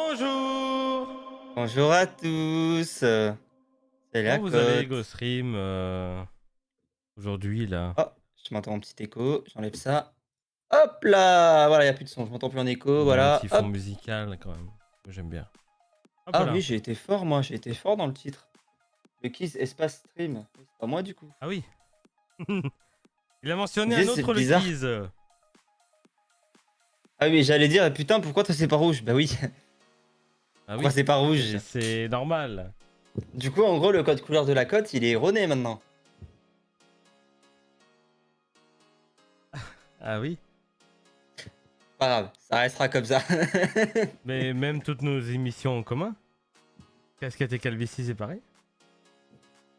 Bonjour! Bonjour à tous, c'est la Comment vous allez, cote. GoStream, aujourd'hui là? Oh, je m'entends un petit écho, j'enlève ça. Hop là! Voilà, il y a plus de son, je m'entends plus en écho, Il y a un voilà, petit fond hop. musical quand même, que j'aime bien. Hop Ah oui, là! j'ai été fort moi, j'ai été fort dans le titre. Le Kiss espace stream, c'est pas moi du coup. Ah oui! Il a Je me mentionné disais un c'est autre le bizarre. quiz. Ah oui, j'allais dire: «Putain, pourquoi toi c'est pas rouge?» Bah oui, Ah pourquoi oui, c'est pas rouge? c'est normal. Du coup, en gros, le code couleur de la cote, il est erroné maintenant. Ah oui? Pas grave, ça restera comme ça. Mais même toutes nos émissions en commun, Casquette et Calvitie c'est pareil?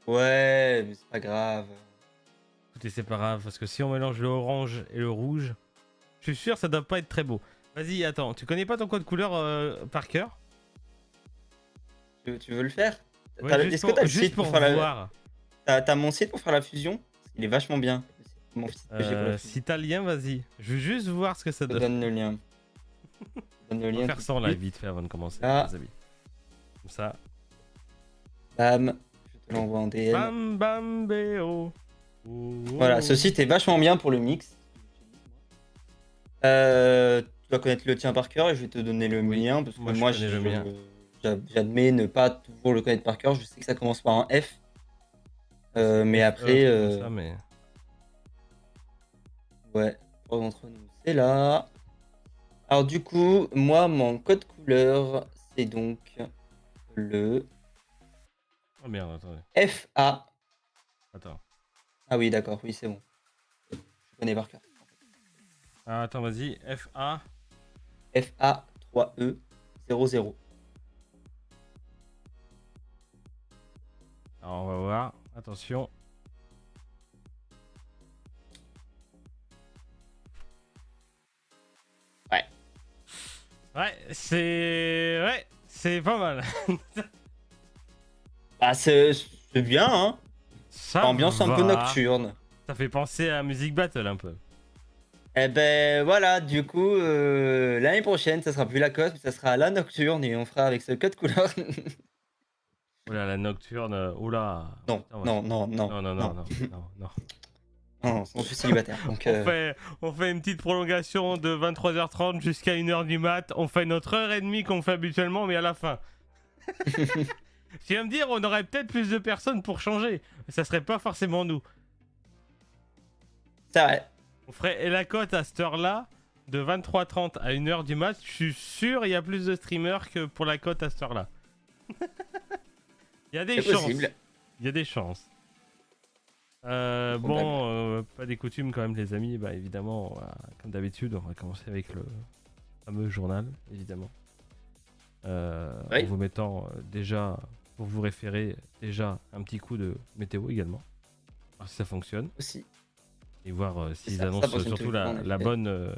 Ouais, mais c'est pas grave. Tout est séparable, parce que si on mélange le orange et le rouge, je suis sûr ça doit pas être très beau. Vas-y, attends, tu connais pas ton code couleur par cœur? Tu veux le faire? Ouais, Est-ce que t'as le juste site pour pour faire la voir. t'as mon site pour faire la fusion? Il est vachement bien, mon site que j'ai pour la fusion. Si t'as le lien, vas-y. Je veux juste voir ce que ça Je te donne. donne le lien. Je te donne le On va lien faire tout de ça en live suite. vite fait avant de commencer, Là, les amis. Comme ça. bam, je te l'envoie en DM. Bam bam béo. Oh, Voilà, ce oh. site est vachement bien pour le mix. Tu dois connaître le tien par cœur et je vais te donner le Oui, mien parce que moi je moi, connais le mien. j'admets ne pas toujours le connaître par cœur. Je sais que ça commence par un F, C'est mais FE, un après, truc comme ça, mais. ouais, trois d'entre nous, c'est là. Alors du coup, moi, mon code couleur, c'est donc le Oh merde, attendez. FA. Attends. Ah oui, d'accord, oui, c'est bon. Je connais par cœur. Ah, attends, vas-y. FA. FA 3E 00. Alors, on va voir. Attention. Ouais. Ouais, c'est. Ouais, c'est pas mal. Bah, c'est bien, hein. Ça Ambiance un peu va. nocturne. Ça fait penser à Music Battle un peu. Eh ben voilà, du coup, l'année prochaine, ça sera plus la côte, mais ça sera la nocturne et on fera avec ce code couleur. Oula, la nocturne. Oula. Non, Putain, non, non, non, non, non, non, non, non, non, non. non, je suis célibataire, donc On fait une petite prolongation de 23h30 jusqu'à 1h du mat. On fait notre heure et demie qu'on fait habituellement, mais à la fin. Tu vas me dire, on aurait peut-être plus de personnes pour changer. Ça serait pas forcément nous. c'est vrai. On ferait et la cote à cette heure-là, de 23h30 à 1h du mat. Je suis sûr il y a plus de streamers que pour la cote à cette heure-là. Il y a des C'est chances. possible. Il y a des chances. C'est probable. Bon, pas des coutumes quand même les amis. Bah évidemment, comme d'habitude, on va commencer avec le fameux journal, évidemment. En Oui, vous mettant déjà, pour vous référer, déjà un petit coup de météo également. Voir si ça fonctionne. aussi. Et voir C'est s'ils ça annoncent fonctionne surtout toujours, en la effet. bonne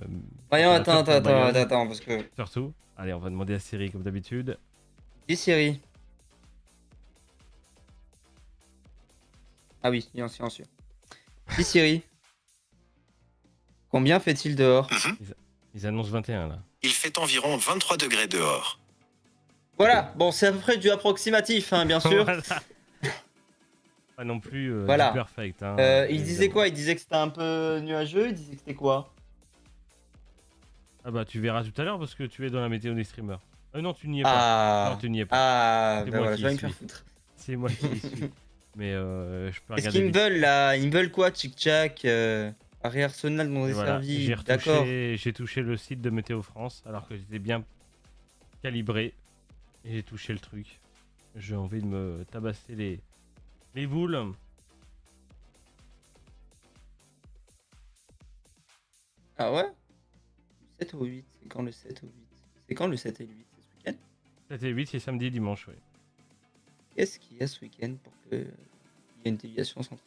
Voyons, température pour Bayonne. attends, parce que... Surtout. Allez, on va demander à Siri comme d'habitude. Dis Siri. Ah oui, il est en silencieux. Dis Siri. Combien fait-il dehors? Ils annoncent 21 là. Il fait environ 23 degrés dehors. Voilà, bon, c'est à peu près du approximatif, hein, bien sûr. Voilà. Pas non plus du Voilà. perfect, hein, Il disait évidemment. quoi? Il disait que c'était un peu nuageux, il disait que c'était quoi? Ah bah tu verras tout à l'heure parce que tu es dans la météo des streamers. Non, tu n'y es pas. Non, Ah, tu n'y es pas. ah, C'est bah moi voilà, je qui y vais me faire suis. foutre. C'est moi qui y suis. Mais je peux Qu'est-ce regarder qu'ils me vite. veulent là? Ils me veulent quoi, Tchic-Tchac? Arrière Arsenal non Et voilà, desservi, d'accord. j'ai touché le site de Météo France alors que j'étais bien calibré. Et j'ai touché le truc. J'ai envie de me tabasser les boules. Ah ouais? Le 7 au 8, c'est quand le 7 au 8? C'est quand le 7 et le 8? C'est ce week-end? 7 et 8, c'est samedi, dimanche, oui. Qu'est-ce qu'il y a ce week-end pour qu'il y ait une déviation centre.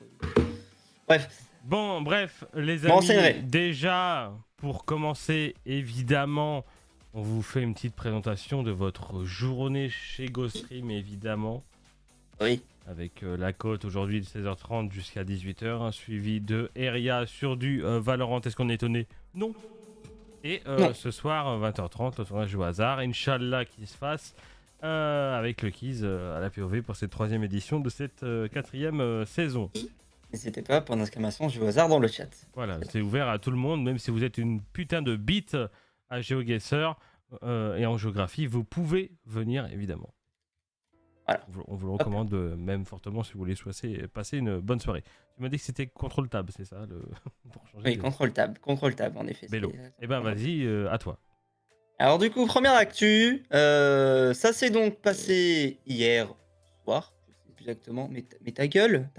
Bref, Bon, bref, les je amis, m'enseignerai. déjà, pour commencer, évidemment, on vous fait une petite présentation de votre journée chez GoStream, évidemment. Oui. Avec la cote aujourd'hui de 16h30 jusqu'à 18h, suivi de Eria sur du Valorant. Est-ce qu'on est étonné? Non. Et Non. ce soir, 20h30, le tournage au hasard, Inch'Allah qu'il se fasse, avec le quiz à la POV pour cette 3e édition de cette 4e saison. N'hésitez pas, pour d'inscription, je vais au hasard dans le chat. Voilà, c'est ouvert à tout le monde, même si vous êtes une putain de bite à GeoGuessr et en géographie, vous pouvez venir évidemment. Voilà. On vous le recommande même fortement si vous voulez passer une bonne soirée. Tu m'as dit que c'était contrôle tab, c'est ça pour changer Oui, contrôle tab, en effet. Bello. c'est- Eh ben vas-y, à toi. Alors du coup, première actu, ça s'est donc passé hier soir, je sais plus exactement, mais ta gueule,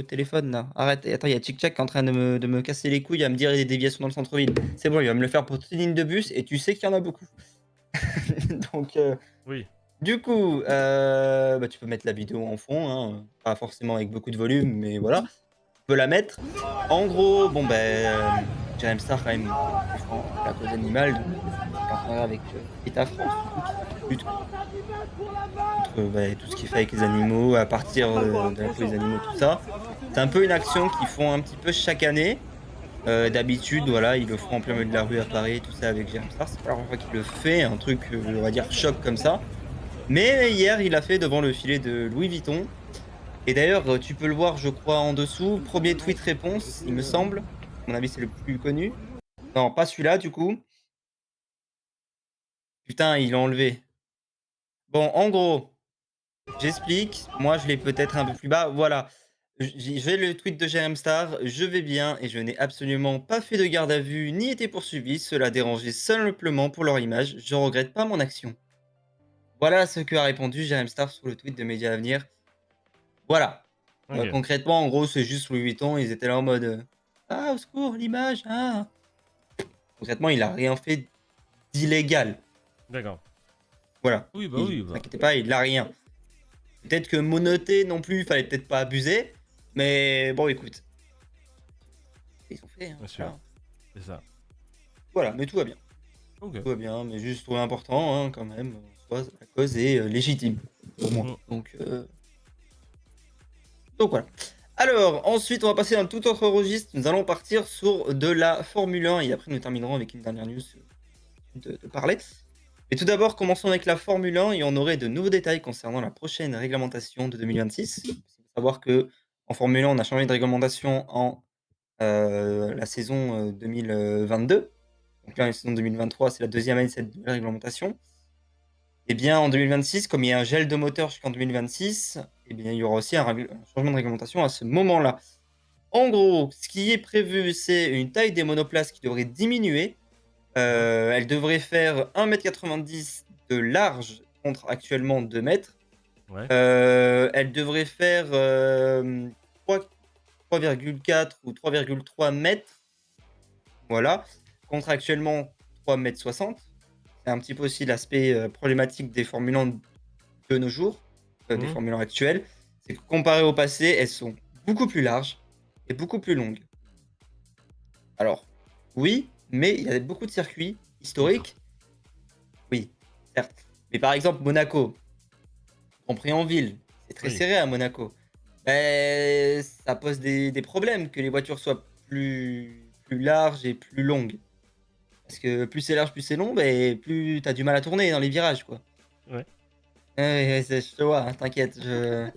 téléphone là, arrête, attends, il y a TikTok qui est en train de me casser les couilles à me dire il y a des déviations dans le centre-ville. C'est bon, il va me le faire pour toutes les lignes de bus et tu sais qu'il y en a beaucoup. Donc Oui. du coup, bah, tu peux mettre la vidéo en fond, hein, pas forcément avec beaucoup de volume, mais voilà, tu peux la mettre. En gros, bon ben, Jerem Star quand même, il défend la cause animale, donc c'est un partenariat avec l'État France, du coup, qui lutte contre bah, tout ce qui fait avec les animaux, à partir de la peau des animaux, tout ça. C'est un peu une action qu'ils font un petit peu chaque année. D'habitude, voilà, ils le font en plein milieu de la rue à Paris, tout ça avec Jerem Star. C'est pas la première fois qu'il le fait, un truc, on va dire, choc comme ça. Mais hier, il l'a fait devant le filet de Louis Vuitton. Et d'ailleurs, tu peux le voir, je crois, en dessous. Premier tweet-réponse, il me semble. À mon avis, c'est le plus connu. Non, pas celui-là, du coup. Putain, il l'a enlevé. Bon, en gros, j'explique. Moi, je l'ai peut-être un peu plus bas. Voilà. J'ai le tweet de Jerem Star. Je vais bien et je n'ai absolument pas fait de garde à vue ni été poursuivi. Cela dérangeait simplement pour leur image. Je regrette pas mon action. Voilà ce que a répondu Jerem Star sur le tweet de Média Avenir. Voilà. Ok. Concrètement, en gros, c'est juste Louis Vuitton. Ils étaient là en mode ah, au secours, l'image. Ah. Concrètement, il a rien fait d'illégal. D'accord. Voilà. Oui, bah Ne oui. vous inquiétez pas, il a rien. Peut-être que monoté non plus, il fallait peut-être pas abuser. Mais bon, écoute. Ils ont fait. Hein, Bien sûr. voilà. C'est ça. Voilà, mais tout va bien. Ok. Tout va bien, mais juste trouvé important hein, quand même. Soit la cause est légitime pour moi. Mm. Donc voilà. Alors, ensuite, on va passer à un tout autre registre. Nous allons partir sur de la Formule 1 et après nous terminerons avec une dernière news de parler. Mais tout d'abord, commençons avec la Formule 1 et on aurait de nouveaux détails concernant la prochaine réglementation de 2026. Il faut savoir que en Formule 1, on a changé de réglementation en la saison 2022. Donc là, la saison 2023, c'est la deuxième année de cette nouvelle réglementation. Et bien, en 2026, comme il y a un gel de moteur jusqu'en 2026, eh bien, il y aura aussi un changement de réglementation à ce moment-là. En gros, ce qui est prévu, c'est une taille des monoplaces qui devrait diminuer. Elle devrait faire 1,90 m de large contre actuellement 2 mètres. Ouais. Elle devrait faire 3,4 ou 3,3 mètres. Voilà. Contre actuellement 3,60 m. C'est un petit peu aussi l'aspect problématique des Formule 1 de nos jours, des Mhm. Formule 1 actuelles. C'est que comparé au passé, elles sont beaucoup plus larges et beaucoup plus longues. Alors, oui, mais il y a beaucoup de circuits historiques. Oui, certes. Mais par exemple, Monaco, Grand Prix en ville, c'est très Oui. serré à Monaco. Ben, ça pose des problèmes que les voitures soient plus larges et plus longues. Parce que plus c'est large, plus c'est long, ben, plus t'as du mal à tourner dans les virages, quoi. Ouais. Ouais, je te vois, hein, t'inquiète, je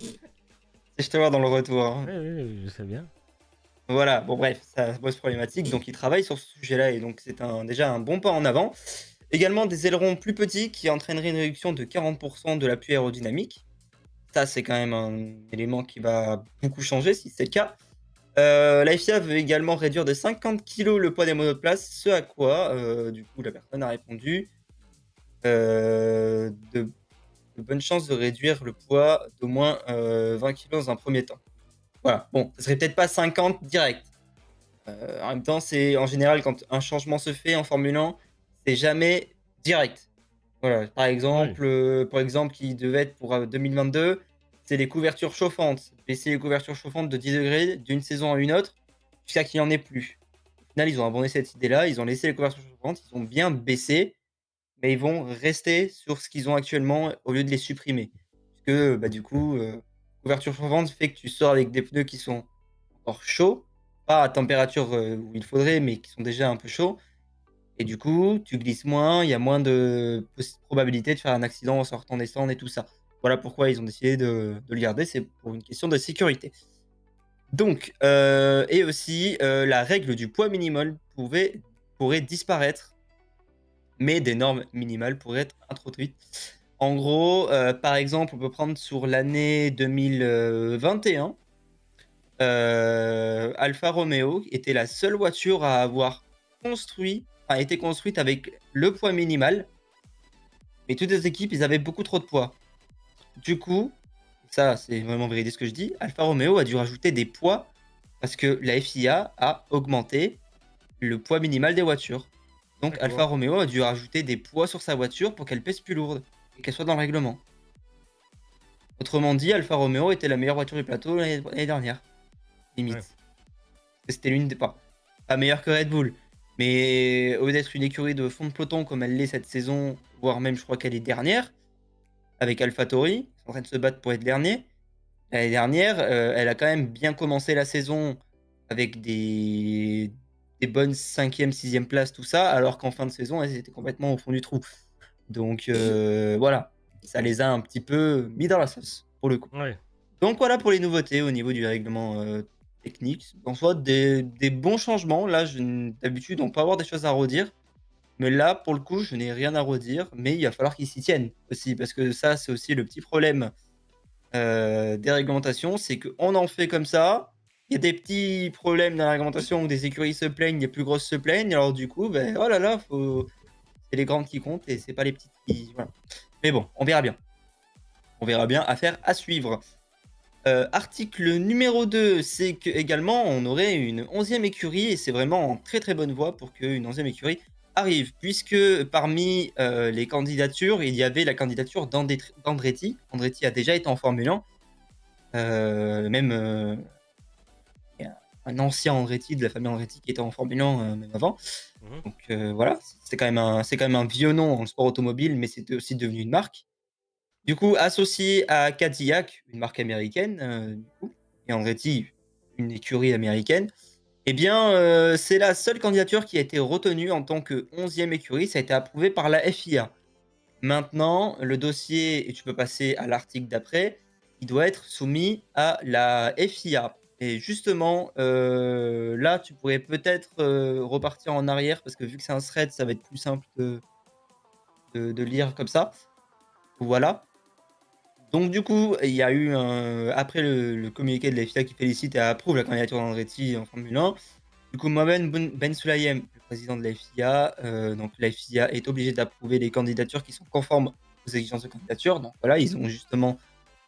te vois dans le retour. Hein. Oui, je sais bien. Voilà, bon bref, ça pose problématique, donc ils travaillent sur ce sujet-là et donc c'est déjà un bon pas en avant. Également des ailerons plus petits qui entraîneraient une réduction de 40% de l'appui aérodynamique. Ça, c'est quand même un élément qui va beaucoup changer si c'est le cas. La FIA veut également réduire de 50 kg le poids des monoplaces, ce à quoi, du coup, la personne a répondu de bonnes chances de réduire le poids d'au moins 20 kg dans un premier temps. Voilà, bon, ça serait peut-être pas 50 direct. En même temps, c'est en général quand un changement se fait en Formule 1, c'est jamais direct. Voilà, Oui. par exemple, qui devait être pour 2022, c'est les couvertures chauffantes. Baisser les couvertures chauffantes de 10 degrés d'une saison à une autre jusqu'à qu'il n'y en ait plus. Au final, ils ont abandonné cette idée-là, ils ont laissé les couvertures chauffantes, ils ont bien baissé, mais ils vont rester sur ce qu'ils ont actuellement au lieu de les supprimer. Parce que bah, du coup, couverture chauffante fait que tu sors avec des pneus qui sont encore chauds, pas à température où il faudrait, mais qui sont déjà un peu chauds. Et du coup, tu glisses moins, il y a moins de probabilité de faire un accident en sortant des stands et tout ça. Voilà pourquoi ils ont décidé de le garder, c'est pour une question de sécurité. Donc, et aussi, la règle du poids minimal pourrait disparaître, mais des normes minimales pourraient être introduites. En gros, par exemple, on peut prendre sur l'année 2021, Alfa Romeo était la seule voiture à avoir été construite avec le poids minimal, mais toutes les équipes, ils avaient beaucoup trop de poids. Du coup, ça, c'est vraiment véridique ce que je dis, Alfa Romeo a dû rajouter des poids parce que la FIA a augmenté le poids minimal des voitures. Donc Alfa D'accord. Romeo a dû rajouter des poids sur sa voiture pour qu'elle pèse plus lourde et qu'elle soit dans le règlement. Autrement dit, Alfa Romeo était la meilleure voiture du plateau l'année dernière, limite. Ouais. C'était l'une des pas meilleure que Red Bull, mais au lieu d'être une écurie de fond de peloton comme elle l'est cette saison, voire même je crois qu'elle est dernière, avec AlphaTauri, en train de se battre pour être dernier. L'année dernière, elle a quand même bien commencé la saison avec des bonnes 5e, 6e places, tout ça, alors qu'en fin de saison, elles étaient complètement au fond du trou. Donc voilà, ça les a un petit peu mis dans la sauce, pour le coup. Ouais. Donc voilà pour les nouveautés au niveau du règlement technique. En soi, des bons changements. Là, d'habitude, on peut avoir des choses à redire. Mais là, pour le coup, je n'ai rien à redire. Mais il va falloir qu'ils s'y tiennent aussi. Parce que ça, c'est aussi le petit problème des réglementations. C'est qu'on en fait comme ça. Il y a des petits problèmes dans la réglementation où des écuries se plaignent, les plus grosses se plaignent. Alors du coup, ben, oh là là, c'est les grandes qui comptent et c'est pas les petites qui. Voilà. Mais bon, on verra bien. On verra bien. Affaire à suivre. Article numéro 2, c'est qu'également on aurait une 11e écurie et c'est vraiment en très très bonne voie pour qu'une 11e écurie arrive, puisque parmi les candidatures, il y avait la candidature d'Andretti. Andretti a déjà été en Formule 1, même il y a un ancien Andretti de la famille Andretti qui était en Formule 1 même avant. Mhm. Donc voilà, c'est quand même un vieux nom dans le sport automobile, mais c'est aussi devenu une marque. Du coup, associé à Cadillac, une marque américaine, du coup, et Andretti, une écurie américaine, eh bien, c'est la seule candidature qui a été retenue en tant que 11e écurie. Ça a été approuvé par la FIA. Maintenant, le dossier, et tu peux passer à l'article d'après, il doit être soumis à la FIA. Et justement, là, tu pourrais peut-être repartir en arrière parce que vu que c'est un thread, ça va être plus simple de lire comme ça. Voilà. Donc du coup, il y a eu après le communiqué de la FIA qui félicite et approuve la candidature d'Andretti en Formule 1. Du coup, Mohamed Ben Sulayem, le président de la FIA, donc la FIA est obligée d'approuver les candidatures qui sont conformes aux exigences de candidature. Donc voilà, ils ont justement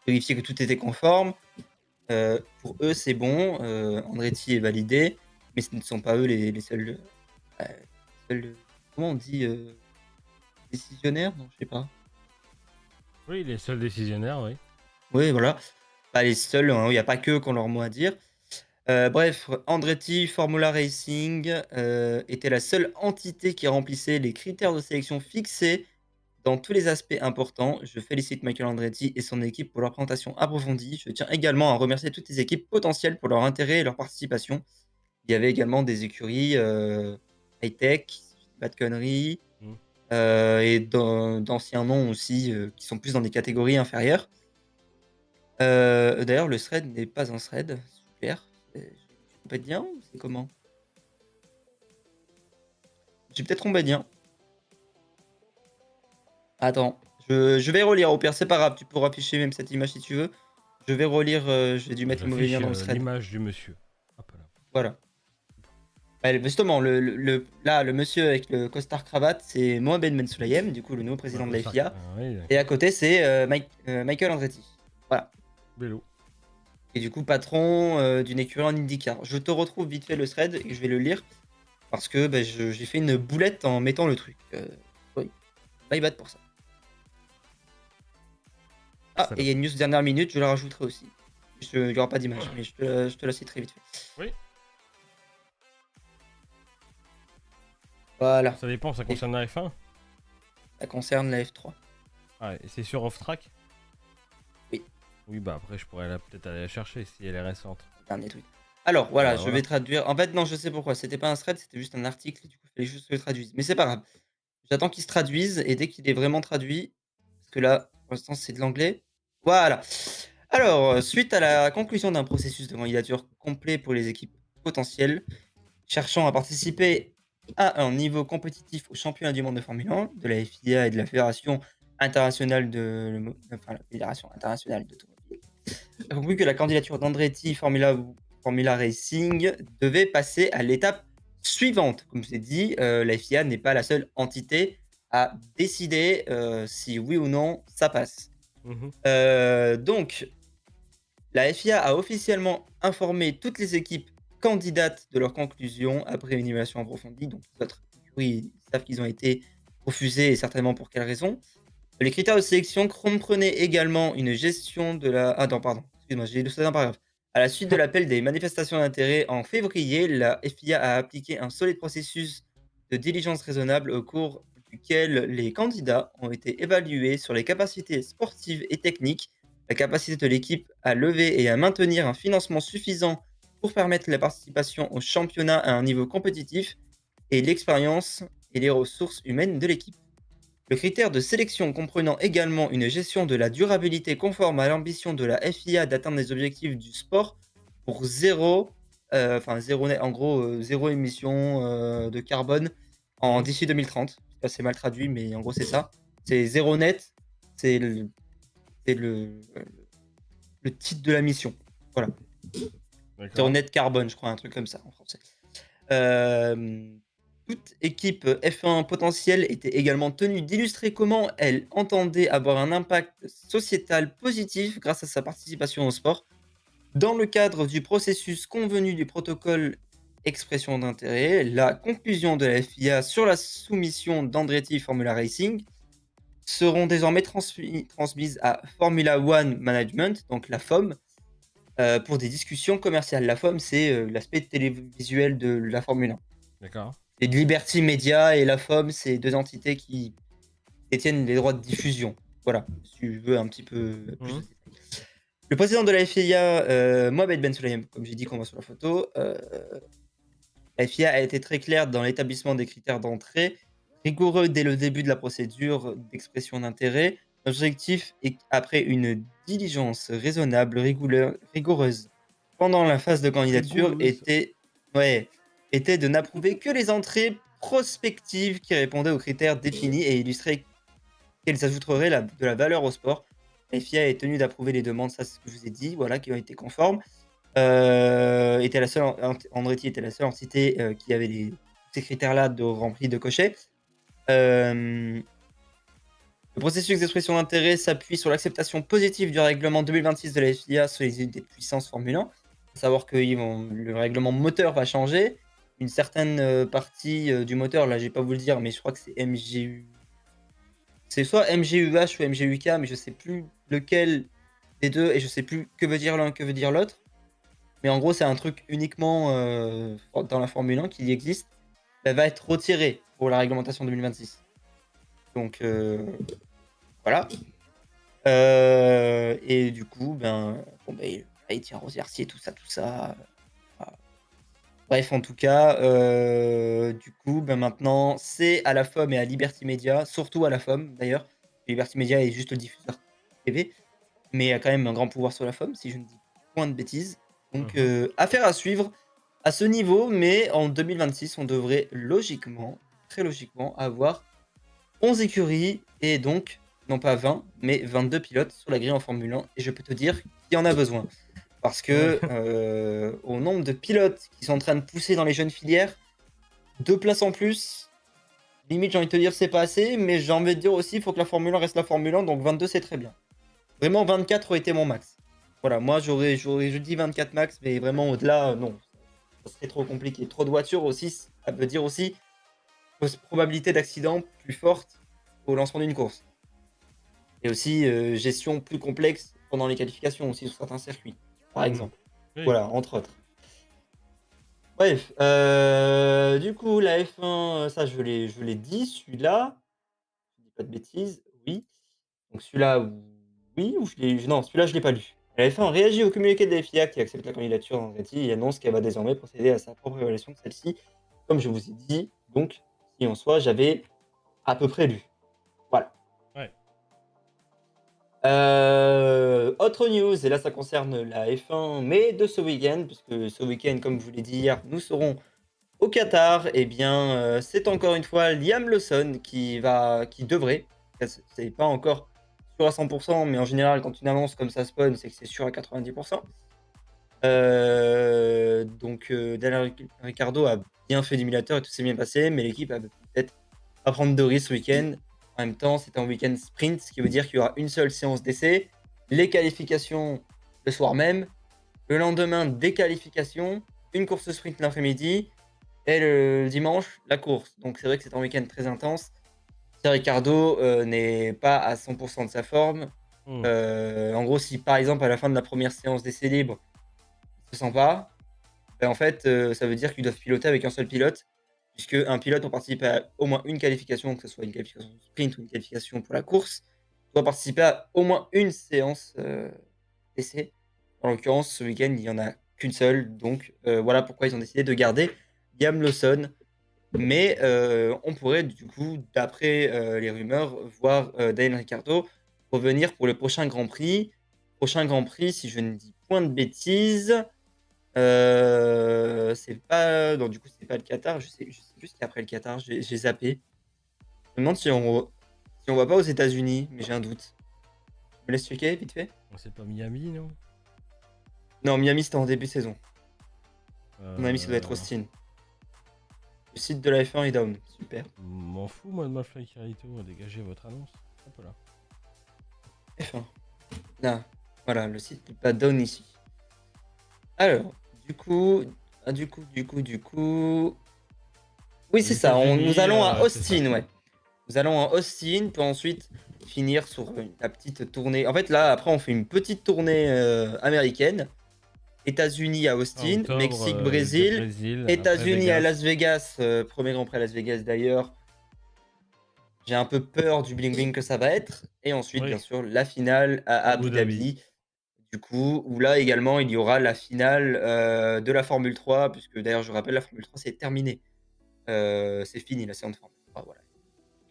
vérifié que tout était conforme. Pour eux, c'est bon. Andretti est validé, mais ce ne sont pas eux les seuls, euh, comment on dit, décisionnaires? Non, je sais pas. Oui, les seuls décisionnaires, oui. Oui, voilà. Pas les seuls, hein, il n'y a pas que qui ont leur mot à dire. Bref, Andretti Formula Racing était la seule entité qui remplissait les critères de sélection fixés dans tous les aspects importants. Je félicite Michael Andretti et son équipe pour leur présentation approfondie. Je tiens également à remercier toutes les équipes potentielles pour leur intérêt et leur participation. Il y avait également des écuries high-tech, si je dis pas de conneries, Mm. et d'anciens noms aussi qui sont plus dans des catégories inférieures. D'ailleurs, le thread n'est pas un thread. Super. Je me suis trompé de lien ou c'est comment? J'ai peut-être trompé de lien. Attends, je vais relire. Au pire, c'est pas grave. Tu pourras afficher même cette image si tu veux. Je vais relire. J'ai dû mettre le mauvais J'affiche lien dans le thread. l'image du monsieur. Hop là. Voilà. Justement, là, le monsieur avec le costard cravate, c'est Mohamed Ben Sulayem, du coup, le nouveau président de la FIA. Oui, Et à d'accord. côté, c'est Michael Andretti. Voilà. Vélo. Et du coup, patron d'une écurie en IndyCar. Je te retrouve vite fait le thread et je vais le lire. Parce que bah, j'ai fait une boulette en mettant le truc. Oui, my bad pour ça. Ah, et il y a une news dernière minute, je la rajouterai aussi. Il n'y aura pas d'image, mais je te la citerai vite fait. Oui. Voilà, Ça dépend, ça concerne la F1. ça concerne la F3. Ah, et c'est sur off-track? Oui. Oui, bah après, je pourrais peut-être aller la chercher si elle est récente. Dernier truc. Alors Bon, voilà, bah, je vais voilà. traduire. En fait, non, je sais pourquoi. C'était pas un thread, c'était juste un article. Et du coup, il fallait juste que je le traduise. Mais c'est pas grave. J'attends qu'il se traduise et dès qu'il est vraiment traduit, parce que là, pour l'instant, c'est de l'anglais. Voilà. Alors, suite à la conclusion d'un processus de candidature complet pour les équipes potentielles cherchant à participer à un niveau compétitif au championnat du monde de Formule 1 de la FIA et de la Fédération internationale enfin, la Fédération internationale d'automobile, a conclu que la candidature d'Andretti Formula Racing devait passer à l'étape suivante. Comme je l'ai dit, la FIA n'est pas la seule entité à décider si oui ou non ça passe. Mhm. Donc, la FIA a officiellement informé toutes les équipes candidates de leurs conclusions après une évaluation approfondie. Donc, les autres écuries savent qu'ils ont été refusés et certainement pour quelles raisons. Les critères de sélection comprenaient également une gestion de la. Ah non, pardon, excuse-moi, j'ai lu ça dans un paragraphe. À la suite de l'appel des manifestations d'intérêt en février, la FIA a appliqué un solide processus de diligence raisonnable au cours duquel les candidats ont été évalués sur les capacités sportives et techniques, la capacité de l'équipe à lever et à maintenir un financement suffisant pour permettre la participation au championnat à un niveau compétitif, et l'expérience et les ressources humaines de l'équipe. Le critère de sélection comprenant également une gestion de la durabilité conforme à l'ambition de la FIA d'atteindre les objectifs du sport pour zéro net, en gros, zéro émission de carbone Mhm. d'ici 2030. Ça, c'est mal traduit, mais en gros, c'est ça. C'est zéro net, c'est le titre de la mission. Voilà. Zéro D'accord. net carbone, je crois, un truc comme ça en français. Euh, Toute équipe F1 potentielle était également tenue d'illustrer comment elle entendait avoir un impact sociétal positif grâce à sa participation au sport, dans le cadre du processus convenu du protocole expression d'intérêt. La conclusion de la FIA sur la soumission d'Andretti Formula Racing seront désormais transmises à Formula One Management, donc la FOM, pour des discussions commerciales. La FOM, c'est l'aspect télévisuel de la Formule 1. D'accord. Et de Liberty Media et la FOM, c'est deux entités qui détiennent les droits de diffusion. Voilà, si tu veux un petit peu plus de Mhm. détails. Le président de la FIA, Mohamed Ben Sulayem, comme j'ai dit qu'on voit sur la photo, la FIA a été très claire dans l'établissement des critères d'entrée, rigoureux dès le début de la procédure d'expression d'intérêt. L'objectif est, après une diligence raisonnable, rigoureuse pendant la phase de candidature, Rigoureuse. était de n'approuver que les entrées prospectives qui répondaient aux critères définis et illustraient qu'elles ajouteraient de la valeur au sport. La FIA est tenue d'approuver les demandes, ça c'est ce que je vous ai dit, voilà, qui ont été conformes. Était la seule, Andretti était la seule entité qui avait ces critères-là de remplis de cocher. Le processus d'expression d'intérêt s'appuie sur l'acceptation positive du règlement 2026 de la FIA sur les unités de puissance Formule 1. À savoir que le règlement moteur va changer. Une certaine partie du moteur, là je vais pas vous le dire, mais je crois que c'est MGU. C'est soit MGUH ou MGUK, mais je sais plus lequel des deux et je sais plus que veut dire l'un, que veut dire l'autre. Mais en gros, c'est un truc uniquement dans la Formule 1 qui existe. Elle va être retirée pour la réglementation 2026. Donc voilà. Et du coup, il tient Rosièrcier, tout ça, tout ça. Voilà. Bref, en tout cas, du coup, maintenant, c'est à la FOM et à Liberty Media, surtout à la FOM d'ailleurs. Liberty Media est juste le diffuseur TV, mais il y a quand même un grand pouvoir sur la FOM, si je ne dis point de bêtises. Donc, Mhm. affaire à suivre à ce niveau, mais en 2026, on devrait logiquement, très logiquement, avoir 11 écuries et donc, non pas 20, mais 22 pilotes sur la grille en Formule 1. Et je peux te dire qu'il y en a besoin. Parce Ouais. que au nombre de pilotes qui sont en train de pousser dans les jeunes filières, 2 places en plus, limite j'ai envie de te dire c'est pas assez, mais j'ai envie de dire aussi il faut que la Formule 1 reste la Formule 1, donc 22 c'est très bien. Vraiment 24 aurait été mon max. Voilà, moi je dis 24 max, mais vraiment au-delà, non. Ça serait trop compliqué. Trop de voitures aussi, ça veut dire aussi probabilité d'accident plus forte au lancement d'une course. Et aussi gestion plus complexe pendant les qualifications aussi sur certains circuits, par Mhm. exemple. Oui. Voilà, entre autres. Bref, du coup, la F1, ça je l'ai dit, celui-là, je dis pas de bêtises, oui. Donc celui-là, oui, ou non, celui-là je l'ai pas lu. La F1 réagit au communiqué de la FIA qui accepte la candidature d'Andretti et annonce qu'elle va désormais procéder à sa propre évaluation de celle-ci, comme je vous ai dit. Donc, si en soi, j'avais à peu près lu. Voilà. Ouais. Autre news, et là ça concerne la F1, mais de ce week-end, puisque ce week-end, comme je vous l'ai dit hier, nous serons au Qatar. Et bien, c'est encore une fois Liam Lawson qui devrait, c'est pas encore sûr à 100%, mais en général, quand une annonce comme ça spawn, c'est que c'est sûr à 90%. Daniel Ricciardo a bien fait l'émulateur et tout s'est bien passé, mais l'équipe a peut-être pas prendre de risques ce week-end. En même temps, c'est un week-end sprint, ce qui veut dire qu'il y aura une seule séance d'essai, les qualifications le soir même, le lendemain des qualifications, une course sprint l'après-midi et le dimanche la course. Donc c'est vrai que c'est un week-end très intense. Si Ricciardo n'est pas à 100% de sa forme, en gros, si par exemple à la fin de la première séance d'essai libre, il se sent pas, ben, en fait, ça veut dire qu'ils doivent piloter avec un seul pilote, puisque un pilote pour participer à au moins une qualification, que ce soit une qualification sprint ou une qualification pour la course, doit participer à au moins une séance d'essai. En l'occurrence, ce week-end, il n'y en a qu'une seule, donc voilà pourquoi ils ont décidé de garder Liam Lawson. Mais on pourrait, du coup, d'après les rumeurs, voir Daniel Ricciardo revenir pour le prochain Grand Prix. Prochain Grand Prix, si je ne dis point de bêtises, c'est pas. Non, du coup, c'est pas le Qatar. Je sais plus ce qu'il y a après le Qatar. J'ai zappé. Je me demande si on va pas aux États-Unis, mais j'ai un doute. Je me laisse checker vite fait. C'est pas Miami, non? Non, Miami, c'était en début de saison. Mon ami, ça doit être Austin. Le site de la F1 est down. Super. M'en fous, moi, de ma fly Carito. Dégagez votre annonce. Hop là. F1. Là. Voilà, le site n'est pas down ici. Alors, du coup. Oui, c'est ça. Nous allons à Austin, ouais. Nous allons à Austin pour ensuite finir sur la petite tournée. En fait, là, après, on fait une petite tournée américaine. États-Unis à Austin, Octobre, Mexique, Brésil, Brésil, États-Unis à Vegas. Las Vegas, premier Grand Prix à Las Vegas d'ailleurs. J'ai un peu peur du bling bling que ça va être. Et ensuite, Oui. bien sûr, la finale à Abu Abu Dhabi. Du coup, où là également, il y aura la finale de la Formule 3, puisque d'ailleurs, je rappelle, la Formule 3, c'est terminé. C'est fini la séance de Formule 3, voilà.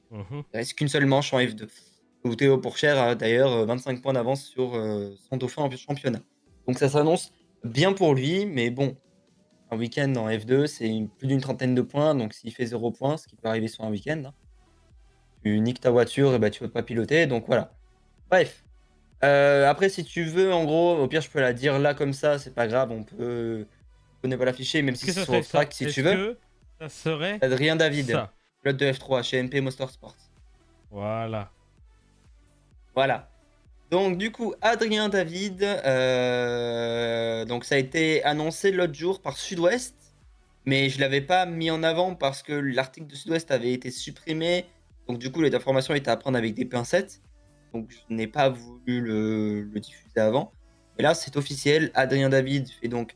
Mhm. Il reste qu'une seule manche en F2. Où Théo Pourchaire a d'ailleurs 25 points d'avance sur son dauphin en championnat. Donc ça s'annonce bien pour lui, mais bon, un week-end en F2, c'est plus d'une trentaine de points, donc s'il fait 0 points, ce qui peut arriver sur un week-end, hein, tu niques ta voiture et bah tu peux pas piloter, donc voilà. Bref. Après, si tu veux, en gros, au pire, je peux la dire là comme ça, c'est pas grave, on peut ne pas l'afficher, même Est-ce si que c'est ça sur serait ça? Track, si tu Est-ce veux. que ça serait Adrien David, ça? pilote de F3 chez MP Motorsport. Voilà. Voilà. Donc du coup, Adrien David, donc ça a été annoncé l'autre jour par Sud-Ouest, mais je l'avais pas mis en avant parce que l'article de Sud-Ouest avait été supprimé, donc du coup les informations étaient à prendre avec des pincettes, donc je n'ai pas voulu le diffuser avant. Et là c'est officiel, Adrien David fait donc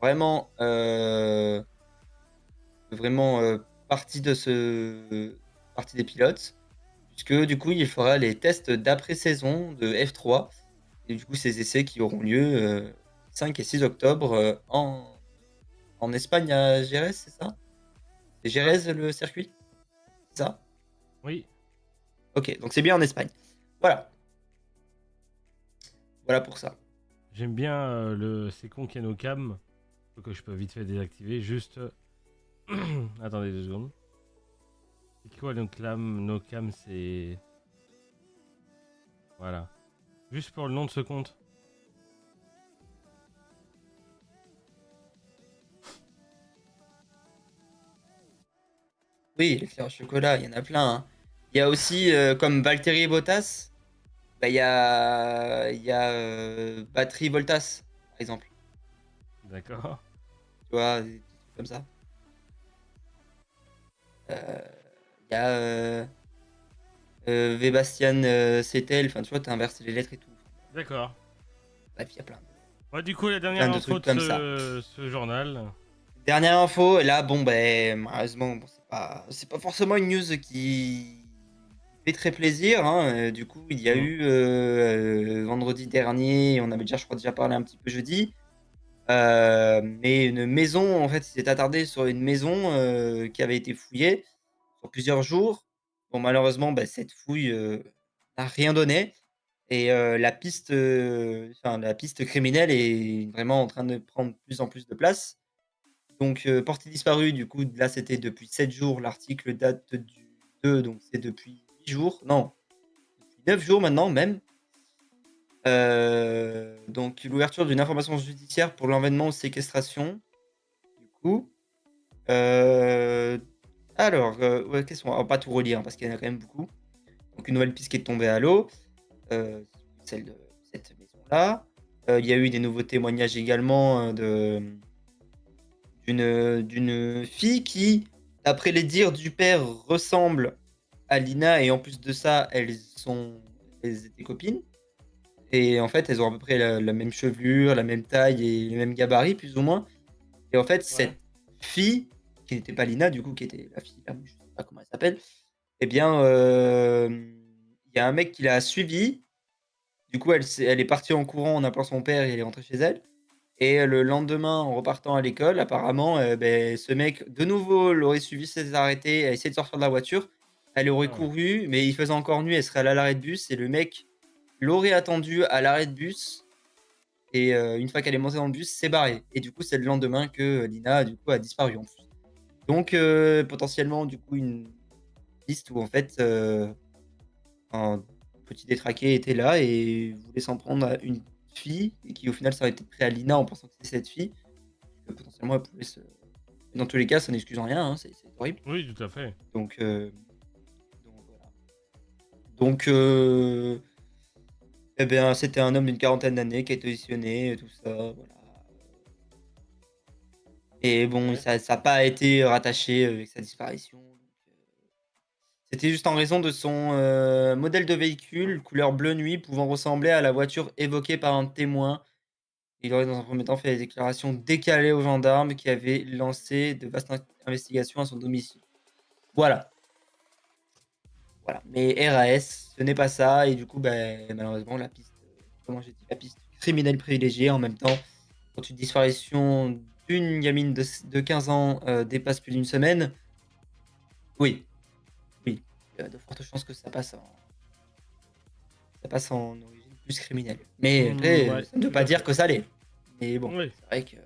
vraiment, partie partie des pilotes, puisque du coup, il fera les tests d'après-saison de F3. Et du coup, ces essais qui auront lieu 5 et 6 octobre en Espagne à Jerez, c'est ça? C'est Jerez le circuit? C'est ça? Oui. Ok, donc c'est bien en Espagne. Voilà. Voilà pour ça. J'aime bien c'est con qu'il y a nos cams. Que je peux vite fait désactiver. Juste. Attendez 2 secondes. C'est quoi nos cams? C'est. Voilà. Juste pour le nom de ce compte. Oui, les fleurs au chocolat, il y en a plein, hein. Il y a aussi, comme Valtteri Bottas, bah, il y a Battery Voltas, par exemple. D'accord. Tu vois, des trucs comme ça. Il y a Webastian Settel, enfin tu vois, t'as inversé les lettres et tout. D'accord. Bref, il y a plein Ouais, du coup, la plein dernière de info trucs de comme ça. ce journal. Dernière info, et là, bon, ben, malheureusement, bon, c'est pas forcément une news qui fait très plaisir, hein. Du coup, il y a Mm. eu vendredi dernier, on avait déjà, je crois, déjà parlé un petit peu jeudi, mais une maison, en fait, il s'est attardé sur une maison qui avait été fouillée sur plusieurs jours. Bon, malheureusement, bah, cette fouille n'a rien donné. Et la piste criminelle est vraiment en train de prendre de plus en plus de place. Donc, porté disparu, du coup, là, c'était depuis 7 jours. L'article date du 2, donc c'est depuis 8 jours. Non, depuis 9 jours maintenant même. Donc l'ouverture d'une information judiciaire pour l'enlèvement ou séquestration, du coup. Heu, ouais, qu'est-ce qu'on on va pas tout relire, hein, parce qu'il y en a quand même beaucoup. Donc une nouvelle piste qui est tombée à l'eau, celle de cette maison-là. Il y a eu des nouveaux témoignages également, d'une fille qui, d'après les dires du père, ressemble à Lina et en plus de ça, elles étaient copines et en fait, elles ont à peu près la même chevelure, la même taille et les mêmes gabarits plus ou moins et en fait, Ouais. cette fille, qui n'était pas Lina du coup, qui était la fille là, je sais pas comment elle s'appelle, eh bien, il y a un mec qui l'a suivie. Du coup, elle est partie en courant en appelant son père et elle est rentrée chez elle. Et le lendemain, en repartant à l'école, apparemment, ce mec, de nouveau, l'aurait suivi, s'est arrêté, a essayé de sortir de la voiture. Elle aurait Ah ouais. couru, mais il faisait encore nuit, elle serait allée à l'arrêt de bus et le mec l'aurait attendue à l'arrêt de bus et une fois qu'elle est montée dans le bus, s'est barré et du coup, c'est le lendemain que Lina, du coup, a disparu en plus. Donc potentiellement, du coup, une piste où en fait, un petit détraqué était là et voulait s'en prendre à une fille et qui au final s'aurait été pris à Lina en pensant que c'était cette fille, que potentiellement elle pouvait se dans tous les cas, ça n'excuse en rien, hein, c'est horrible. Oui, tout à fait. Donc voilà. Donc et bien, c'était un homme d'une quarantaine d'années qui a été auditionné, tout ça, voilà. Et bon, Ouais. ça a pas été rattaché avec sa disparition, donc c'était juste en raison de son, modèle de véhicule couleur bleu nuit pouvant ressembler à la voiture évoquée par un témoin. Il aurait dans un premier temps fait des déclarations décalées aux gendarmes qui avaient lancé de vastes investigations à son domicile. Voilà, voilà. Mais RAS, ce n'est pas ça et du coup, malheureusement la piste, comment j'ai dit? La piste criminelle privilégiée en même temps, quand une disparition d'une gamine de 15 ans, dépasse plus d'une semaine, oui, oui, il y a de fortes chances que ça passe en origine plus criminelle. Mais après, Ouais, ça ne veut tout pas à dire fait. que ça l'est. Mais bon, Oui, c'est vrai que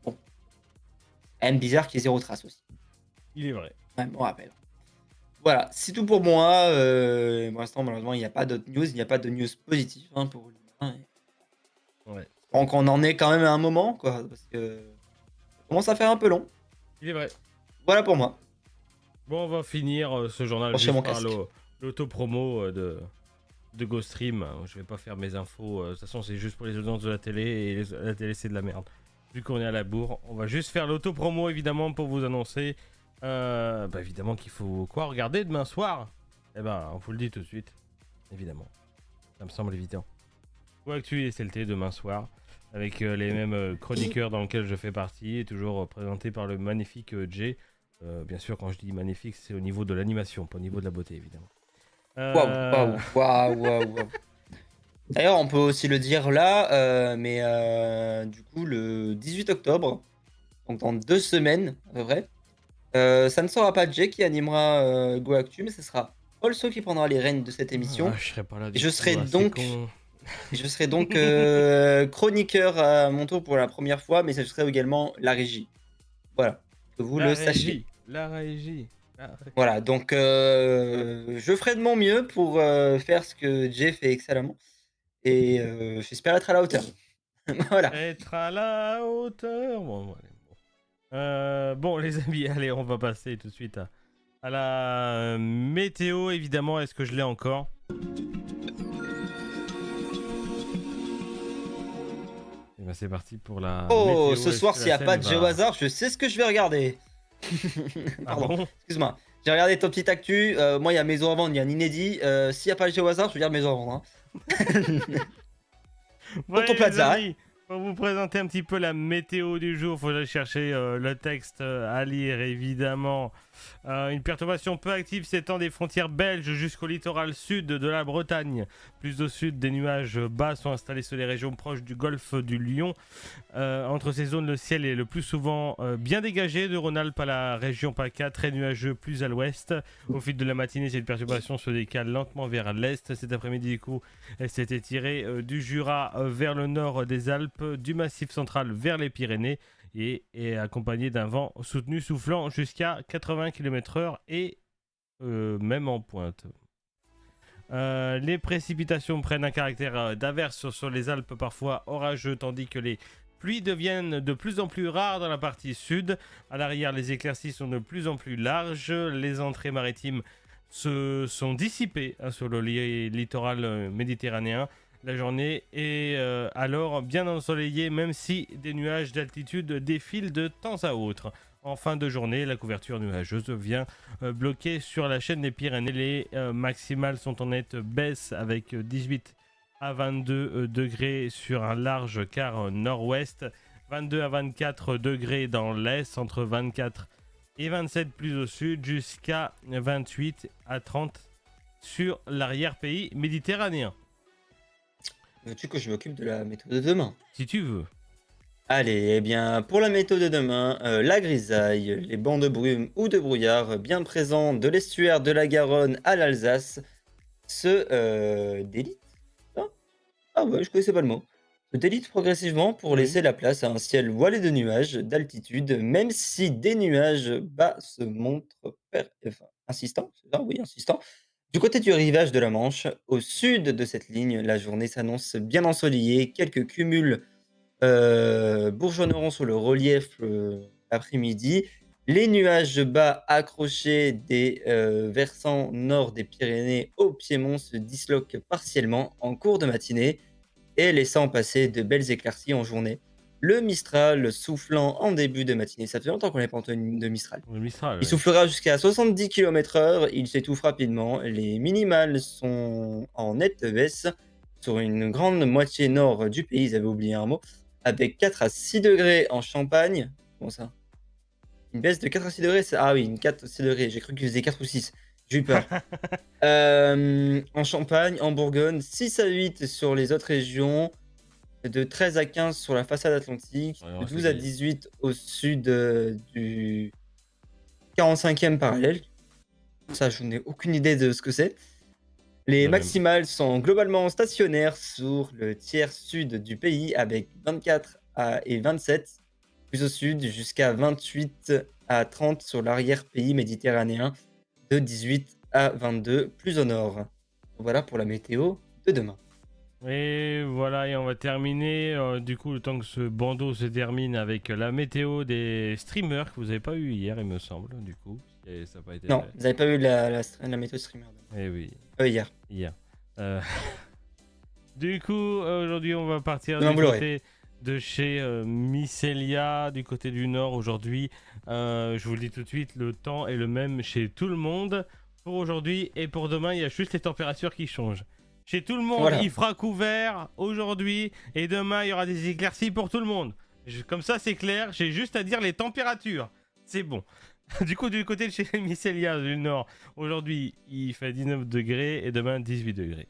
bon, quand même bizarre qu'il y ait 0 trace aussi. il est vrai. Ouais, bon rappel. Voilà, c'est tout pour moi. Pour l'instant, malheureusement, il n'y a pas d'autres news. Il n'y a pas de news positives hein, pour l'humain. Ouais, Donc, on en est quand même à un moment, quoi, parce que ça commence à faire un peu long. il est vrai. Voilà pour moi. Bon, on va finir ce journal Branchez mon juste par casque. l'auto-promo de Ghost Stream. Je vais pas faire mes infos. De toute façon, c'est juste pour les audiences de la télé et la télé, c'est de la merde. Vu qu'on est à la bourre, on va juste faire l'auto-promo évidemment pour vous annoncer. Évidemment qu'il faut quoi regarder demain soir. Eh ben, on vous le dit tout de suite. Évidemment. Ça me semble évident. Ou Actu et SLT demain soir. Avec les mêmes chroniqueurs dans lesquels je fais partie. Et toujours présenté par le magnifique Jay. Bien sûr, quand je dis magnifique, c'est au niveau de l'animation, pas au niveau de la beauté, évidemment. Waouh, waouh, waouh, waouh, waouh. D'ailleurs, on peut aussi le dire là, mais du coup, le 18 octobre, donc dans 2 semaines à peu près, ça ne sera pas Jay qui animera Go Actu, mais ce sera Also qui prendra les rênes de cette émission. Je serai pas là Et du je coup, serai c'est donc, con. chroniqueur à mon tour pour la première fois, mais ce serait également la régie. Voilà, que vous La le sachiez. régie, la régie. Voilà, donc je ferai de mon mieux pour faire ce que Jay fait excellemment. Et j'espère être à la hauteur. Voilà. Être à la hauteur. Bon, les amis, allez, on va passer tout de suite à la météo, évidemment. Est-ce que je l'ai encore? Et ben c'est parti pour la Oh, météo. ce Est-ce soir, que s'il la n'y a pas scène de va... GeoHazard, je sais ce que je vais regarder. Ah Pardon, bon? excuse-moi. J'ai regardé ton petit actu. Moi, il y a Maison à vendre, il y a un inédit. S'il n'y a pas de GeoHazard, je regarde Maison à vendre. Hein. Bon, Tonton allez, les Plaza. Hein. amis, Pour vous présenter un petit peu la météo du jour, il faut aller chercher le texte à lire évidemment. Une perturbation peu active s'étend des frontières belges jusqu'au littoral sud de la Bretagne. Plus au sud, des nuages bas sont installés sur les régions proches du golfe du Lion. Entre ces zones, le ciel est le plus souvent bien dégagé, de Rhône-Alpes à la région PACA, très nuageux plus à l'ouest. Au fil de la matinée, cette perturbation se décale lentement vers l'est. Cet après-midi, du coup, elle s'est étirée du Jura vers le nord des Alpes, du Massif central vers les Pyrénées et est accompagnée d'un vent soutenu soufflant jusqu'à 80 km/h et même en pointe. Les précipitations prennent un caractère d'averse sur les Alpes, parfois orageux, tandis que les pluies deviennent de plus en plus rares dans la partie sud. À l'arrière, les éclaircies sont de plus en plus larges. Les entrées maritimes se sont dissipées sur le littoral méditerranéen. La journée est alors bien ensoleillée, même si des nuages d'altitude défilent de temps à autre. En fin de journée, la couverture nuageuse vient bloquer sur la chaîne des Pyrénées. Les maximales sont en nette baisse avec 18 à 22 degrés sur un large quart nord-ouest, 22 à 24 degrés dans l'est, entre 24 et 27 plus au sud, jusqu'à 28 à 30 sur l'arrière-pays méditerranéen. Veux-tu que je m'occupe de la météo de demain? Si tu veux. Allez, eh bien, pour la météo de demain, la grisaille, les bancs de brume ou de brouillard bien présents de l'estuaire de la Garonne à l'Alsace se délitent. Ah ouais, je connaissais pas le mot. Se délite progressivement pour Oui. laisser la place à un ciel voilé de nuages d'altitude, même si des nuages bas se montrent insistants, c'est ça, oui, insistants. Du côté du rivage de la Manche, au sud de cette ligne, la journée s'annonce bien ensoleillée. Quelques cumuls bourgeonneront sur le relief l'après-midi. Les nuages bas accrochés des versants nord des Pyrénées au Piémont se disloquent partiellement en cours de matinée et laissant passer de belles éclaircies en journée. Le Mistral soufflant en début de matinée. Ça fait longtemps qu'on n'a pas entendu de Mistral. Le Mistral, Il ouais. soufflera jusqu'à 70 km/h, il s'étouffe rapidement. Les minimales sont en nette baisse sur une grande moitié nord du pays, ils avaient oublié un mot, avec 4 à 6 degrés en Champagne. Comment ça? Une baisse de 4 à 6 degrés? Ah oui, une 4 à 6 degrés, j'ai cru qu'il faisait 4 ou 6. J'ai eu peur. En Champagne, en Bourgogne, 6 à 8 sur les autres régions, de 13 à 15 sur la façade atlantique, Ouais, non, de c'est 12 à des- 18 au sud du 45e parallèle. Ça, je n'ai aucune idée de ce que c'est. Les de même. maximales sont globalement stationnaires sur le tiers sud du pays avec 24 et 27 plus au sud jusqu'à 28 à 30 sur l'arrière-pays méditerranéen de 18 à 22 plus au nord. Voilà pour la météo de demain. Et voilà, et on va terminer, du coup, le temps que ce bandeau se termine avec la météo des streamers que vous n'avez pas eu hier, il me semble, du coup. Et ça n'a pas été Non, fait. vous n'avez pas eu la météo streamer Eh oui, hier. hier. Euh, Du coup, aujourd'hui, on va partir Demain, du vous l'aurez. côté de chez Mycelia, du côté du nord aujourd'hui. Je vous le dis tout de suite, le temps est le même chez tout le monde. Pour aujourd'hui et pour demain, il y a juste les températures qui changent. Chez tout le monde, Voilà. il fera couvert aujourd'hui et demain, il y aura des éclaircies pour tout le monde. Comme ça, c'est clair, j'ai juste à dire les températures. C'est bon. Du coup, du côté de chez Mycelia du nord, aujourd'hui, il fait 19 degrés et demain, 18 degrés.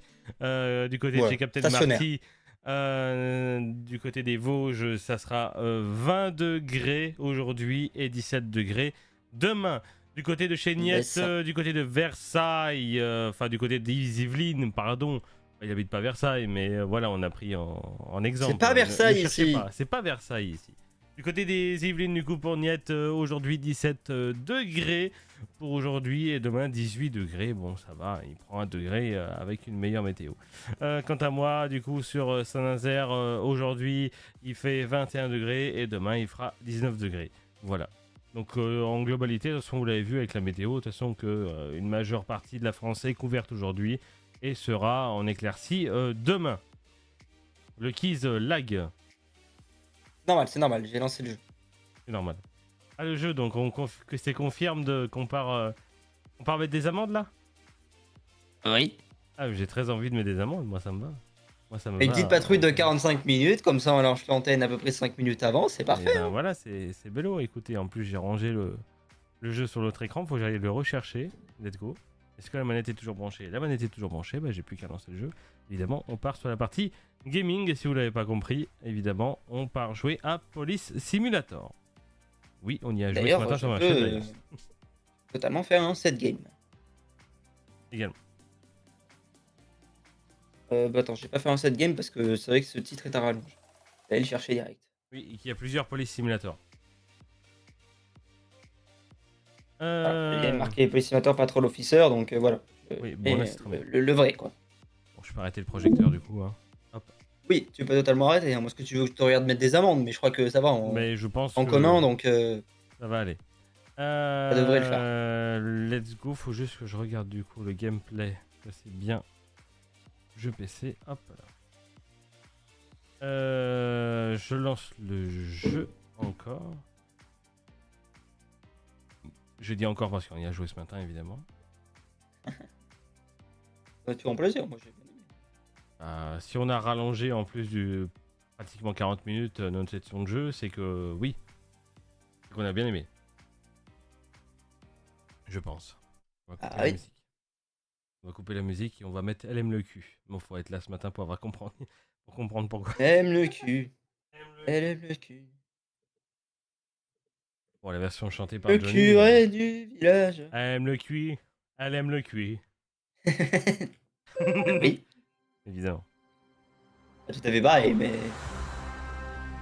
Du côté de Ouais, chez Captain stationnaire. Marty, du côté des Vosges, ça sera 20 degrés aujourd'hui et 17 degrés demain. Du côté de chez Niette, Baisse. du côté de Versailles, enfin du côté des Yvelines, pardon. Il n'habite pas Versailles, mais voilà, on a pris en exemple. C'est pas Versailles Ne cherchez ici. pas, c'est pas Versailles ici. Du côté des Yvelines, du coup, pour Niette, aujourd'hui 17 degrés pour aujourd'hui et demain 18 degrés. Bon, ça va, il prend un degré avec une meilleure météo. Quant à moi, du coup, sur Saint-Nazaire, aujourd'hui, il fait 21 degrés et demain, il fera 19 degrés. Voilà. Donc, en globalité, de toute façon, vous l'avez vu avec la météo, de toute façon, que une majeure partie de la France est couverte aujourd'hui et sera en éclaircie demain. Le quiz lag, C'est normal, j'ai lancé le jeu. c'est normal. Ah, le jeu, donc, que c'est confirme qu'on part mettre des amendes là? Oui. Ah, j'ai très envie de mettre des amendes, moi ça me va. Moi, ça me Une va, petite patrouille de hein. 45 minutes, comme ça on lance l'antenne à peu près 5 minutes avant, c'est Et parfait. ben voilà, c'est bello. Écoutez, en plus, j'ai rangé le jeu sur l'autre écran. Faut que j'aille le rechercher. Let's go. Est-ce que la manette est toujours branchée? La manette est toujours branchée. Bah, j'ai plus qu'à lancer le jeu. Évidemment, on part sur la partie gaming. Et si vous l'avez pas compris, évidemment, on part jouer à Police Simulator. Oui, on y a joué ce D'ailleurs, matin je sur ma peux chaîne d'ailleurs. totalement faire un set game. Également. Bah attends, j'ai pas fait un set game parce que c'est vrai que ce titre est à rallonge. Je vais aller le chercher direct. Oui, et qu'il y a plusieurs Police Simulator. Voilà, il y a marqué Police Simulator Patrol Officer, donc voilà. Oui, bon, là, c'est très bien. Le vrai quoi. Bon, je peux arrêter le projecteur du coup. Hein. Oui, tu peux totalement arrêter. Hein. Moi, ce que tu veux que je te regarde mettre des amendes, mais je crois que ça va Mais je pense en que commun, donc ça va aller. ça devrait le faire. Let's go, faut juste que je regarde du coup le gameplay. Ça c'est bien. Jeu PC, hop là. Je lance le jeu encore. Je dis encore parce qu'on y a joué ce matin évidemment. Tu en plaisir, moi j'ai bien aimé. Si on a rallongé en plus du pratiquement 40 minutes notre session de jeu, c'est que oui, c'est qu'on a bien aimé. Je pense. On va couper la musique. On va couper la musique et on va mettre Elle aime le cul. Bon, faut être là ce matin pour avoir comprendre, pour comprendre pourquoi. Elle aime le cul. Elle aime le cul. Bon, la version chantée par Le Johnny. curé du village. Elle aime le cuit. Elle aime le cuit. Oui, Évidemment. tout avait barré, mais.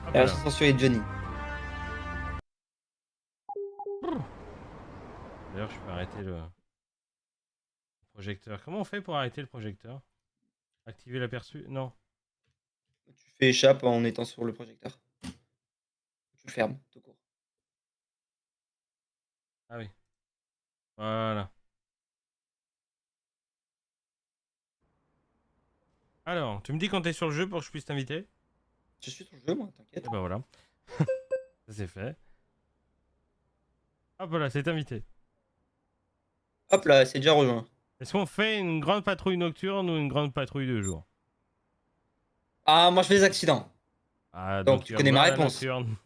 Hop La là. version censurée de Johnny. D'ailleurs, je peux arrêter le projecteur. Comment on fait pour arrêter le projecteur? Activer l'aperçu? Non. Tu fais échappe en étant sur le projecteur. Tu le fermes, tout court. Ah oui. Voilà. Alors, tu me dis quand t'es sur le jeu pour que je puisse t'inviter? Je suis sur le jeu, moi, t'inquiète. Et ben voilà. Ça c'est fait. Hop là, c'est invité. Hop là, c'est déjà rejoint. Est-ce qu'on fait une grande patrouille nocturne ou une grande patrouille de jour? Ah, moi je fais des accidents. Ah, Donc, tu connais ma voilà, réponse. nocturne.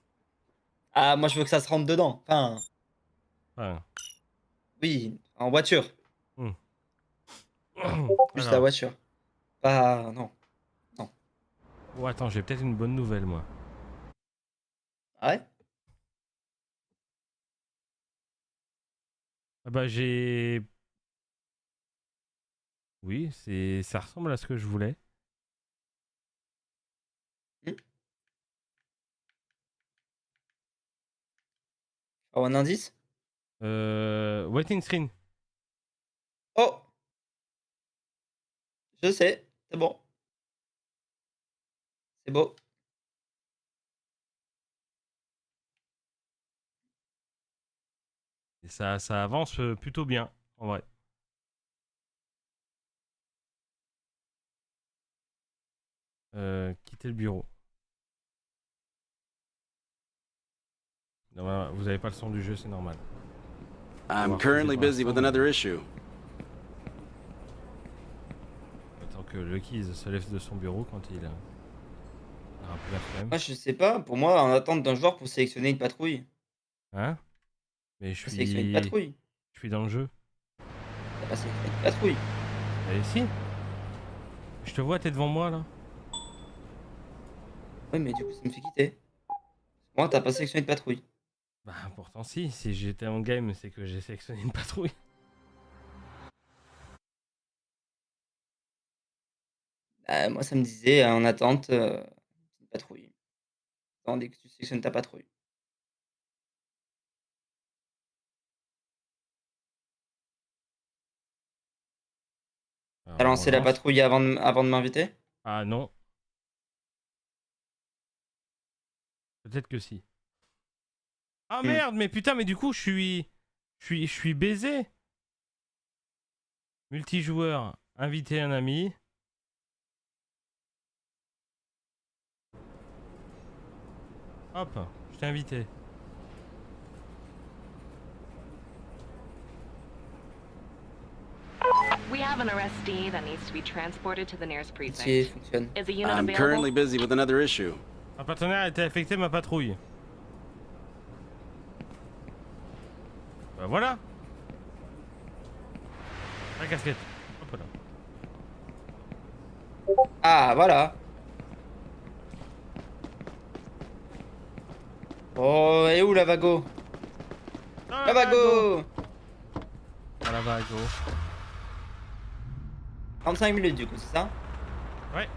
Ah, moi je veux que ça se rentre dedans. Enfin, Enfin, oui, en voiture. Juste la alors. voiture. Pas. Non. Oh, attends, j'ai peut-être une bonne nouvelle, moi. Ah ouais? Ah bah, j'ai... Oui, ça ressemble à ce que je voulais. Oh, un indice? Waiting screen. Oh! Je sais, c'est bon. C'est beau. Et ça avance plutôt bien, en vrai. Quitter le bureau. Non, vous avez pas le son du jeu, c'est normal. I'm currently busy with another issue. Tant que Lucky se lève de son bureau quand il a un peu la flemme. Moi, je sais pas. Pour moi, en attente d'un joueur pour sélectionner une patrouille. Hein? Mais Faut sélectionner une patrouille. je suis dans le jeu. T'as pas sélectionné une patrouille. Allez, si. Je te vois, t'es devant moi là. Oui, mais du coup, ça me fait quitter. Moi, t'as pas sélectionné de patrouille. Bah, pourtant, si j'étais en game, c'est que j'ai sélectionné une patrouille. Moi, ça me disait en attente une patrouille. Attendez que tu sélectionnes ta patrouille. Alors, T'as on lancé la lance. patrouille avant de m'inviter? Ah non. Peut-être que si. Ah merde, mais putain, mais du coup, je suis baisé. Multijoueur, inviter un ami. Hop, je t'ai invité. We have have an arrestee that needs to be transported to the nearest Si, precinct. fonctionne. Is a unit I'm available? currently busy with another issue. Un partenaire a été affecté ma patrouille. Bah voilà. La casquette. Hop là. Ah, voilà. Oh, et où la Vago? Ah, La Vago! Ah, la Vago. 35 minutes du coup, c'est ça? Ouais.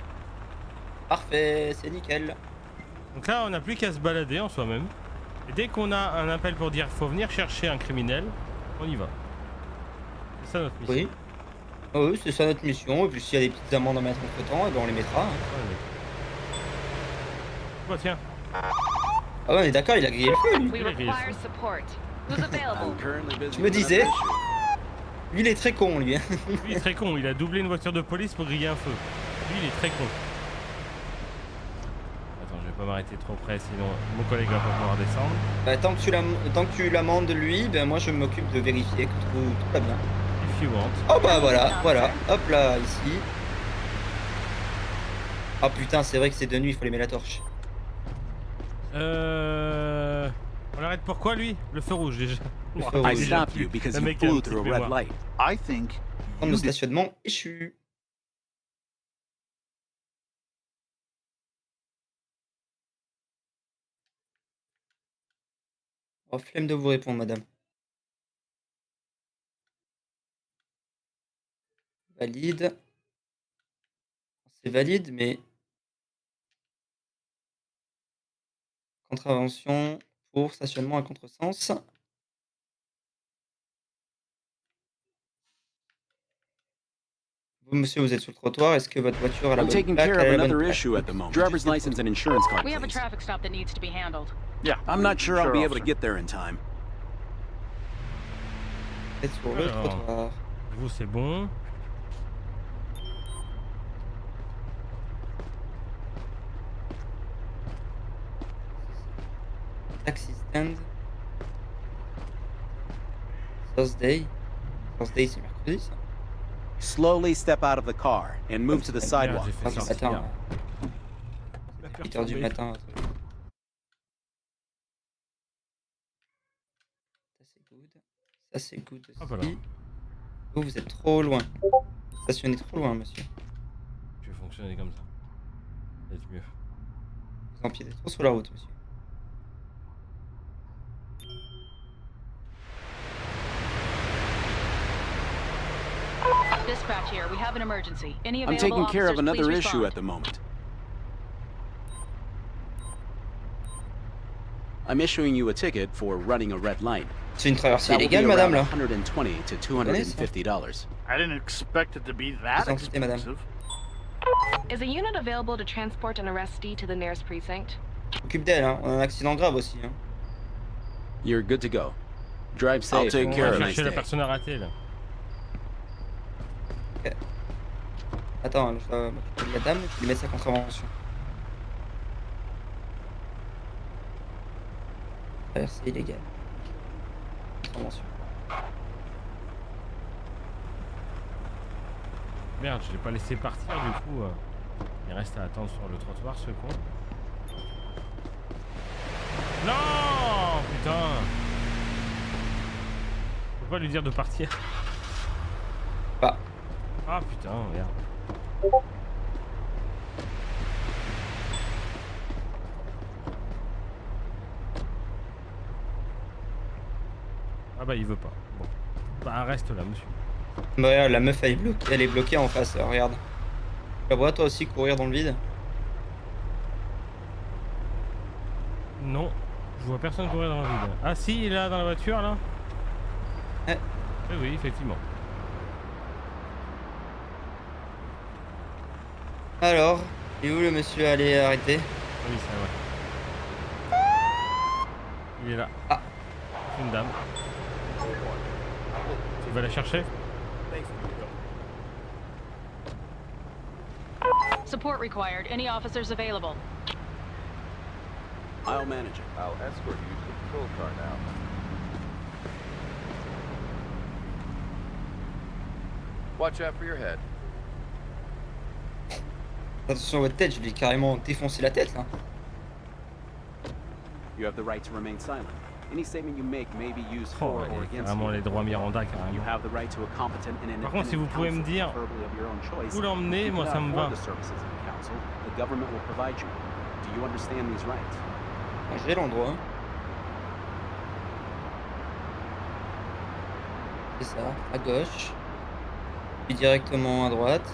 Parfait, c'est nickel. Donc là, on n'a plus qu'à se balader en soi-même. Et dès qu'on a un appel pour dire faut venir chercher un criminel, on y va. C'est ça notre mission. Oui. Ah oui, c'est ça notre mission. Et puis s'il y a des petites amendes à mettre entre temps, et ben on les mettra. Hein. Ouais, Bah tiens. Ah ouais, on est d'accord, il a grillé le feu lui. We require support. Who's available? I'm currently busy me with another disais. issue. Lui il est très con lui. Hein. Lui il est très con, il a doublé une voiture de police pour griller un feu. Lui il est très con. Attends, je vais pas m'arrêter trop près sinon mon collègue va pas pouvoir descendre. Bah, tant que tu l'amendes lui, ben moi je m'occupe de vérifier que tout va bien. If you want. Oh bah voilà, hop là, ici. Oh putain, c'est vrai que c'est de nuit, il faut allumer la torche. On l'arrête pourquoi lui? Le feu rouge déjà. Le feu I rouge. stopped you because Le you mec a une flew petite through a red mémoire. light. I think Prendre you le did. stationnement échu. Oh, flemme de vous répondre, madame. Valide. C'est valide, mais... Contravention pour stationnement à contresens. Vous, monsieur, vous êtes sur le trottoir. Est-ce que votre voiture a la I'm bonne taking plaque? care Elle of a la bonne another plaque. issue at the moment. Juste Driver's une license photo. and insurance card, We have a please. traffic stop that needs to be handled. Yeah. I'm not sure I'll be able to officer. get there in time. Vous êtes sur le Alors. trottoir. Vous c'est bon. Taxi stand. Thursday. Thursday, c'est mercredi, ça. Slowly step out of the car and move to the Merde, sidewalk. j'ai fait Ah, du sortir. matin. 8h du matin. Ça, c'est good. Ça, c'est good aussi. Hop là. Vous êtes trop loin. Stationnez trop loin, monsieur. Je vais fonctionner comme ça. Ça va être mieux. Vous empiétez trop sur la route, monsieur. Dispatch here. We have an emergency. Any I'm available taking care of officers, please another issue respond. at the moment. I'm issuing you a ticket for running a red light. C'est une traversée That will be illégale, madame, around là. $120 to $250. I didn't expect it to be that Vous en foutez, madame. expensive. Is a unit available to transport an arrestee to the nearest precinct? Occupe d'elle, hein. On a un accident grave aussi, hein. You're good to go. Drive On safe. va and have a nice chercher la day. personne arrêtée là. Attends, je dois m'occuper de la dame qui lui met sa contravention. Traversée illégale. Contravention. Merde, je l'ai pas laissé partir du coup. Il reste à attendre sur le trottoir ce con. Non, putain. Faut pas lui dire de partir. Bah, Ah putain, merde. Ah bah il veut pas. Bon. Bah reste là monsieur. bah regarde, la meuf elle est bloquée en face, regarde. Tu la vois toi aussi courir dans le vide? Non, je vois personne courir dans le vide. Ah si, il est là dans la voiture là. Ouais. Oui, oui, effectivement. Alors, et où le monsieur allé arrêter? Oui, c'est vrai. Il est là. Ah. C'est une dame. Tu vas la chercher? Support required. Any officers available? I'll manage it. I'll escort you to the patrol car now. Watch out for your head. Attention à votre tête, je vais carrément défoncer la tête là. You have the right to remain silent. Any statement you make may be used Oh, for or ouais, against vraiment you. les droits Miranda You carrément. have the right to a competent and independent Par contre, si vous pouvez me counsel, dire preferably of your own choice. où l'emmener, If you moi ça cannot me va. afford the services of the council, the government will provide you. Do you understand these rights? J'ai l'endroit. C'est ça, à gauche. Puis directement à droite.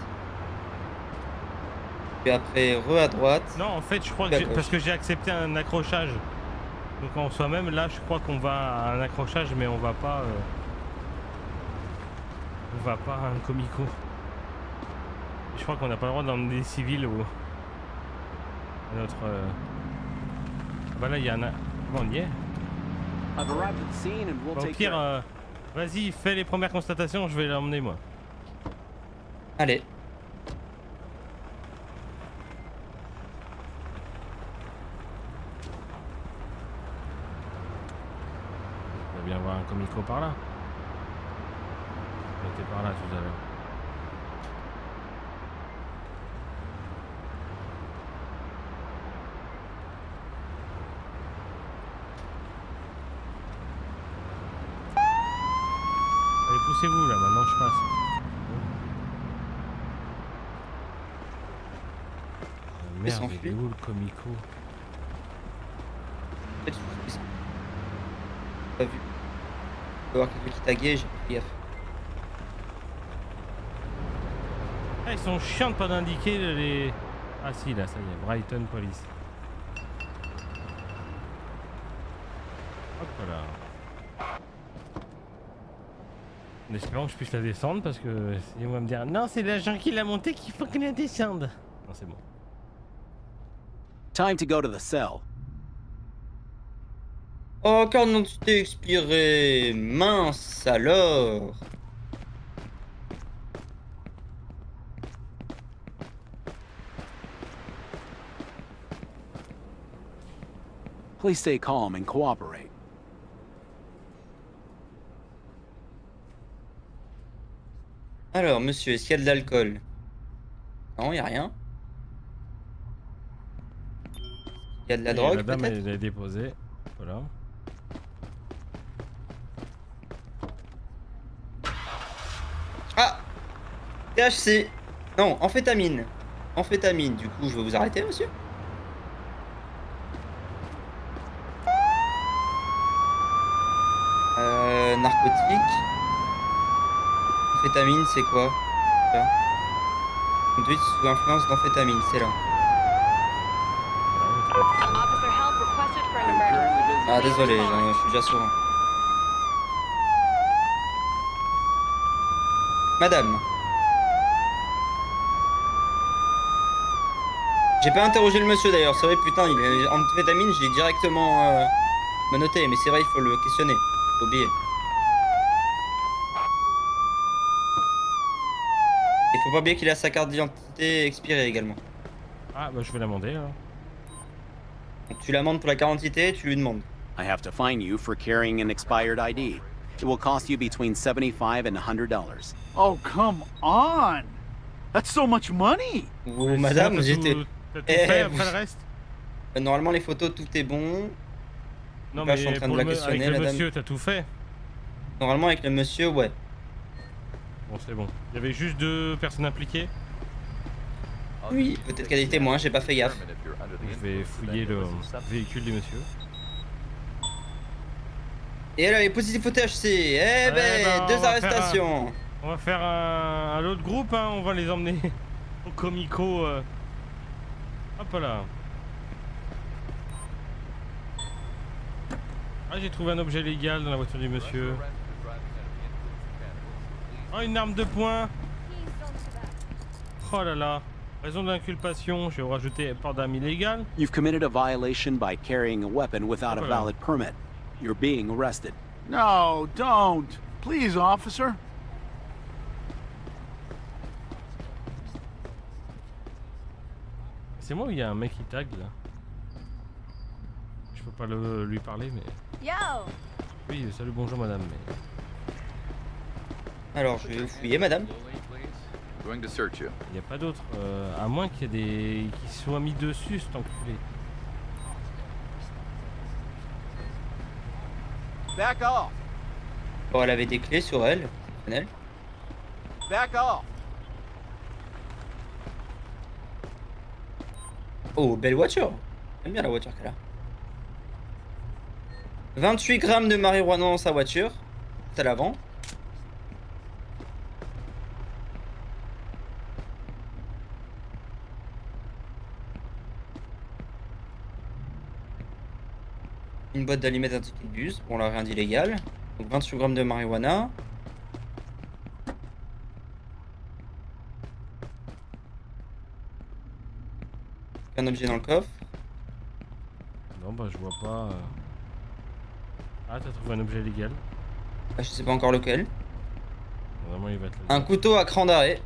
Puis après à droite. Non, en fait, je crois que D'accord. parce que j'ai accepté un accrochage. Donc en soi-même, là, je crois qu'on va à un accrochage, mais on va pas à un comico. Je crois qu'on n'a pas le droit d'emmener des civils au à notre. Bah là, il y a un. Bon, on y est. I've arrived at the scene and we'll Bah, au take pire, care. vas-y, fais les premières constatations, je vais l'emmener moi. Allez. On va bien voir un comico par là. Il était par là tout à l'heure. Allez, poussez-vous là, maintenant je passe. Ah, merde, s'enfuit. il est où le comico? Pas vu. Il faut voir quelqu'un qui taguait, j'ai pas fait gaffe. Ah, ils sont chiants de pas d'indiquer les... Ah si, là, ça y est, Brighton Police. Hop là. En espérant que je puisse la descendre parce que sinon on va me dire non, c'est l'agent qui l'a montée qu'il faut que la descende. Non, c'est bon. Time to go to the cell. Oh, car non, tu t'es expiré. Mince alors. Please stay calm and cooperate. Alors, monsieur, est-ce qu'il y a de l'alcool? Non, il n'y a rien. Il y a de la Et drogue la dame, peut-être? elle est déposée. Voilà. Ah! THC. Non, amphétamine. Amphétamine, du coup, je vais vous arrêter, monsieur. Narcotique. Amphétamine, c'est quoi? Là. Conduite sous influence d'amphétamine, c'est là. Officer help requested for an emergency. Ah, désolé, je suis déjà sourd. Madame. J'ai pas interrogé le monsieur d'ailleurs, c'est vrai, putain, il est en amphétamine, je l'ai directement menotté, mais c'est vrai, il faut le questionner. Faut oublier. Il faut pas oublier qu'il a sa carte d'identité expirée également. Ah bah je vais l'amender alors. Donc tu l'amendes pour la carte d'identité, tu lui demandes. I have to fine you for carrying an expired ID. It will cost you between $75 and $100. Oh, come on! That's so much money! Oh Mais madame, sinon, j'étais... T'as tout Eh, fait vous- après le reste? Normalement les photos, tout est bon. Non Là, je mais suis en train de pour la avec questionner, le la dame. monsieur, t'as tout fait? Normalement avec le monsieur, ouais. Bon c'est bon. Il y avait juste 2 personnes impliquées. Oui, peut-être qu'elle était moins, j'ai pas fait gaffe. Je vais fouiller le véhicule du monsieur. Et là, les positifs au THC. Eh ben, ben, on 2 va faire arrestations. On va faire un autre groupe, hein. On va les emmener au comico. Hop là. Ah, j'ai trouvé un objet légal dans la voiture du monsieur. Oh, une arme de poing. Oh là là. Raison d'inculpation, je vais rajouter port d'arme illégale. You've committed a violation by carrying a weapon without a Voilà. valid permit. You're being arrested. No, don't. Please, officer. C'est moi ou il y a un mec qui tag là? Je peux pas lui parler mais... Yo! Oui, salut, bonjour madame. Mais... Alors, je vais vous fouiller, madame. Going to search you. Il n'y a pas d'autre. À moins qu'il y ait des. Qui soient mis dessus, cet enculé. Back off. Oh, elle avait des clés sur elle. Exceptionnel. Back off. Oh, belle voiture. J'aime bien la voiture qu'elle a. 28 grammes de marijuana dans sa voiture. C'est à l'avant. Une boîte d'allumettes, un ticket de bus. Bon, là, rien d'illégal. Donc 28 grammes de marijuana. Un objet dans le coffre. Non, bah, je vois pas. Ah, t'as trouvé un objet légal. Ah, je sais pas encore lequel. Vraiment, il va être là. Un couteau à cran d'arrêt.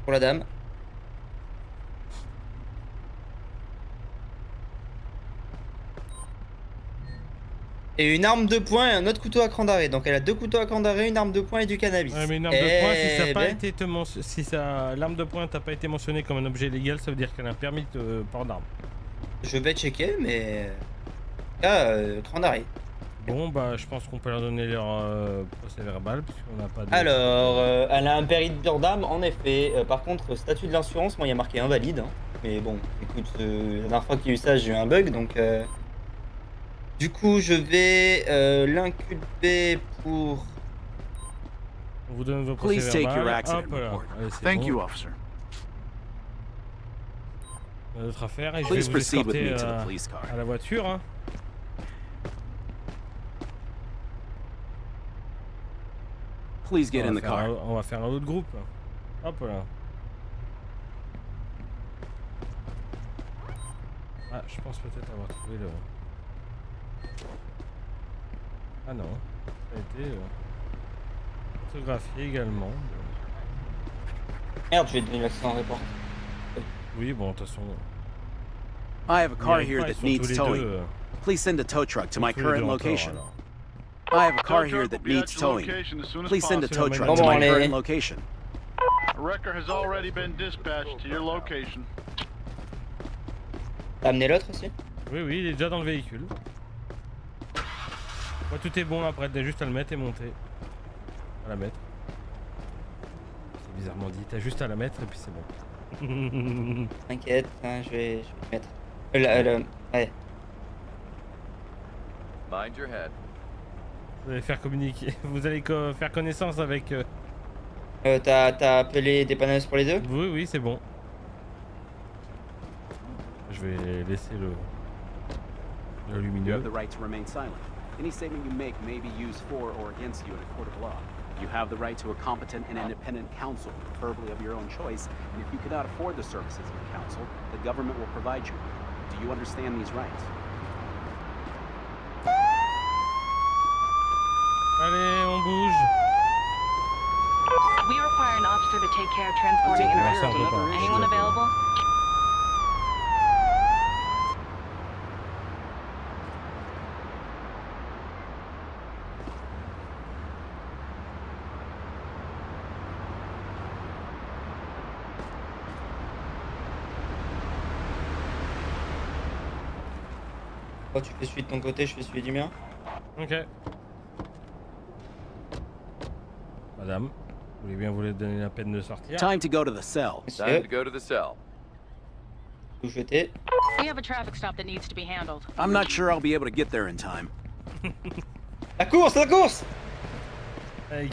Pour la dame. Et une arme de poing et un autre couteau à cran d'arrêt. Donc elle a 2 couteaux à cran d'arrêt, une arme de poing et du cannabis. Ouais, mais une arme de poing, si ça a Eh pas ben, été si ça, l'arme de poing t'a pas été mentionnée comme un objet légal, ça veut dire qu'elle a un permis de port d'arme. je vais checker, mais... Là, cran d'arrêt. Bon, bah, je pense qu'on peut leur donner leur procès verbal, puisqu'on n'a pas de... Alors, elle a un permis de port d'arme, en effet. Par contre, statut de l'assurance, moi il y a marqué invalide. Hein. Mais bon, écoute, la dernière fois qu'il y a eu ça, j'ai eu un bug, donc... Du coup, je vais l'inculper pour... On vous donne vos procès Please take verbal. your accident Hop là. report. Allez, c'est Thank bon. you, officer. On a d'autres affaires et je vais Please vous proceed with escorter me to the police car. à la voiture. Hein. Please get in the car. On va faire un autre groupe. Hop là. Ah, je pense peut-être avoir trouvé le... Ah non, ça a été photographié également. Merde, je vais donner l'accident report. Oui, bon, de toute façon... I have a car Miracle, here ils that sont tous needs les towing. deux, Please send a tow truck to my tous les deux current en tort, location. alors. I have a car here that needs towing. Please send a tow truck to Bon, my allez. current location. A wrecker has already been dispatched to your location. T'as amené l'autre aussi? Oui, oui, il est déjà dans le véhicule. Ouais, tout est bon après, t'as juste à le mettre et monter. À la mettre. C'est bizarrement dit, t'as juste à la mettre et puis c'est bon. T'inquiète, hein, je vais le mettre. Ouais. Mind your head. Vous allez faire communiquer, vous allez faire connaissance avec... T'as appelé des dépanneuses pour les deux? Oui, oui, c'est bon. Je vais laisser le You have lumineux. the right to remain silent. Any statement you make may be used for or against you in a court of law. You have the right to a competent and independent counsel, preferably of your own choice, and if you cannot afford the services of a counsel, the government will provide you. Do you understand these rights? Allez, on bouge. We require an officer to take care of transporting an Vincent, arrestee. on peut pas. Anyone available? Toi, tu fais celui de ton côté, je fais celui du mien. Ok. Madame, vous voulez bien vous donner la peine de sortir? Time to go to the cell. Time Monsieur, to go to the cell. vous jetez. We have a traffic stop that needs to be handled. I'm not sure I'll be able to get there in time. La course, la course!